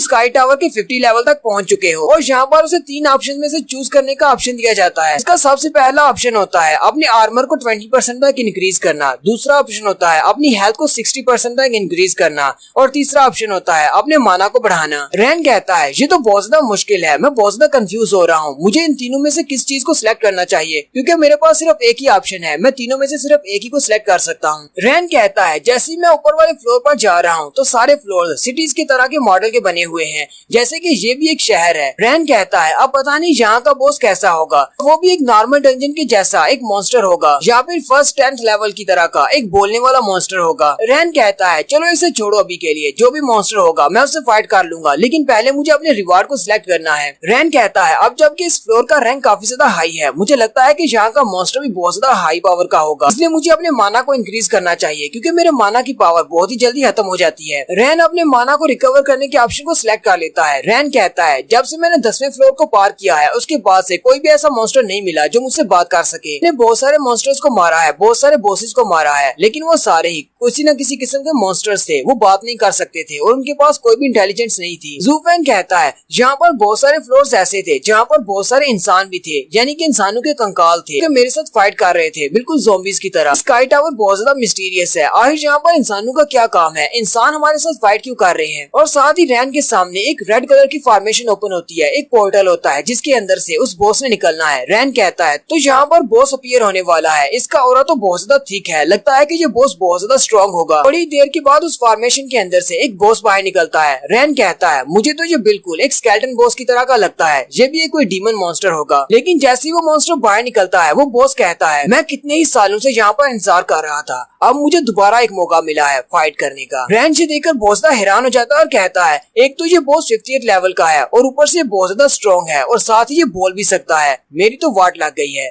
स्काई टावर के 50 लेवल तक पहुँच चुके हो। और यहाँ पर उसे 3 ऑप्शन में से चूज करने का ऑप्शन दिया जाता है। इसका सबसे पहला ऑप्शन होता है अपने आर्मर को 20% तक इंक्रीज करना, दूसरा ऑप्शन होता है अपनी हेल्थ को 60% तक इंक्रीज करना और तीसरा ऑप्शन होता है अपने माना को बढ़ाना। रैन कहता है ये तो बहुत ज्यादा मुश्किल है, मैं बहुत ज्यादा कंफ्यूज हो रहा हूँ, मुझे इन तीनों में से किस चीज को सिलेक्ट करना चाहिए क्योंकि मेरे पास सिर्फ एक ही ऑप्शन है, मैं तीनों में से सिर्फ एक ही को सिलेक्ट कर सकता हूँ। रैन कहता है जैसे ही मैं ऊपर वाले फ्लोर पर जा रहा हूँ तो सारे फ्लोर सिटीज की तरह के मॉडल के बने हुए हैं, जैसे कि ये भी एक शहर है। रैन कहता है अब पता नहीं यहाँ का बॉस कैसा होगा, वो भी एक नॉर्मल डंजन के जैसा एक मॉन्स्टर होगा या फिर फर्स्ट 10th लेवल की तरह का एक बोलने वाला मॉन्स्टर होगा। रैन कहता है चलो इसे छोड़ो अभी के लिए, जो भी मॉन्स्टर होगा मैं उससे फाइट कर लूंगा, लेकिन पहले मुझे अपने रिवार्ड को सिलेक्ट करना है। रैन कहता है अब जबकि इस फ्लोर का रैंक काफी ज्यादा हाई है, मुझे लगता है कि यहाँ का मॉन्स्टर भी बहुत ज्यादा हाई पावर का होगा, इसलिए मुझे अपने माना को इंक्रीज करना चाहिए क्योंकि मेरे माना की पावर बहुत ही जल्दी खत्म हो जाती है। रैन अपने माना को रिकवर करने के ऑप्शन को सिलेक्ट कर लेता है। रैन कहता है जब से मैंने 10वें फ्लोर को पार किया है उसके बाद से कोई भी ऐसा मॉन्स्टर नहीं मिला जो मुझसे बात कर सके। मैंने बहुत सारे मॉन्स्टर्स को मारा है, बहुत सारे बॉसेस को मारा है, लेकिन वो सारे ही किसी न किसी किस्म के मॉन्स्टर्स थे, वो बात नहीं कर सकते थे और उनके पास कोई भी इंटेलिजेंस नहीं थी। ज़ू फेंग कहता है यहाँ पर बहुत सारे फ्लोर्स ऐसे थे जहाँ पर बहुत सारे इंसान भी थे, यानी कि इंसानों के कंकाल थे जो मेरे साथ फाइट कर रहे थे बिल्कुल ज़ॉम्बीज की तरह। स्काई टावर बहुत ज्यादा मिस्टीरियस है, आखिर यहाँ पर इंसानों का क्या काम है, इंसान हमारे साथ फाइट क्यों कर रहे हैं। और साथ ही रैन के सामने एक रेड कलर की फॉर्मेशन ओपन होती है, एक पोर्टल होता है जिसके अंदर से उस बॉस ने निकलना है। रैन कहता है तो यहाँ पर बॉस अपीयर होने वाला है, इसका ऑरा तो बहुत ज्यादा थिक है, लगता है कि ये बॉस बहुत ज्यादा स्ट्रॉन्ग होगा। थोड़ी देर के बाद उस फॉर्मेशन के अंदर से एक बॉस बाहर निकलता है। रैन कहता है मुझे तो ये बिल्कुल एक स्केलेटन बॉस की तरह का लगता है, ये भी एक कोई डीमन मॉन्स्टर होगा। लेकिन जैसे ही वो मॉन्स्टर बाहर निकलता है वो बॉस कहता है मैं कितने ही सालों से यहाँ पर इंतजार कर रहा था, अब मुझे दोबारा एक मौका मिला है फाइट करने का। रैन से देखकर बहुत ज्यादा हैरान हो जाता है और कहता है एक तो ये बॉस 50th लेवल का है और ऊपर से बहुत ज्यादा स्ट्रॉन्ग है और साथ ही ये बोल भी सकता है, मेरी तो वाट लग गई है।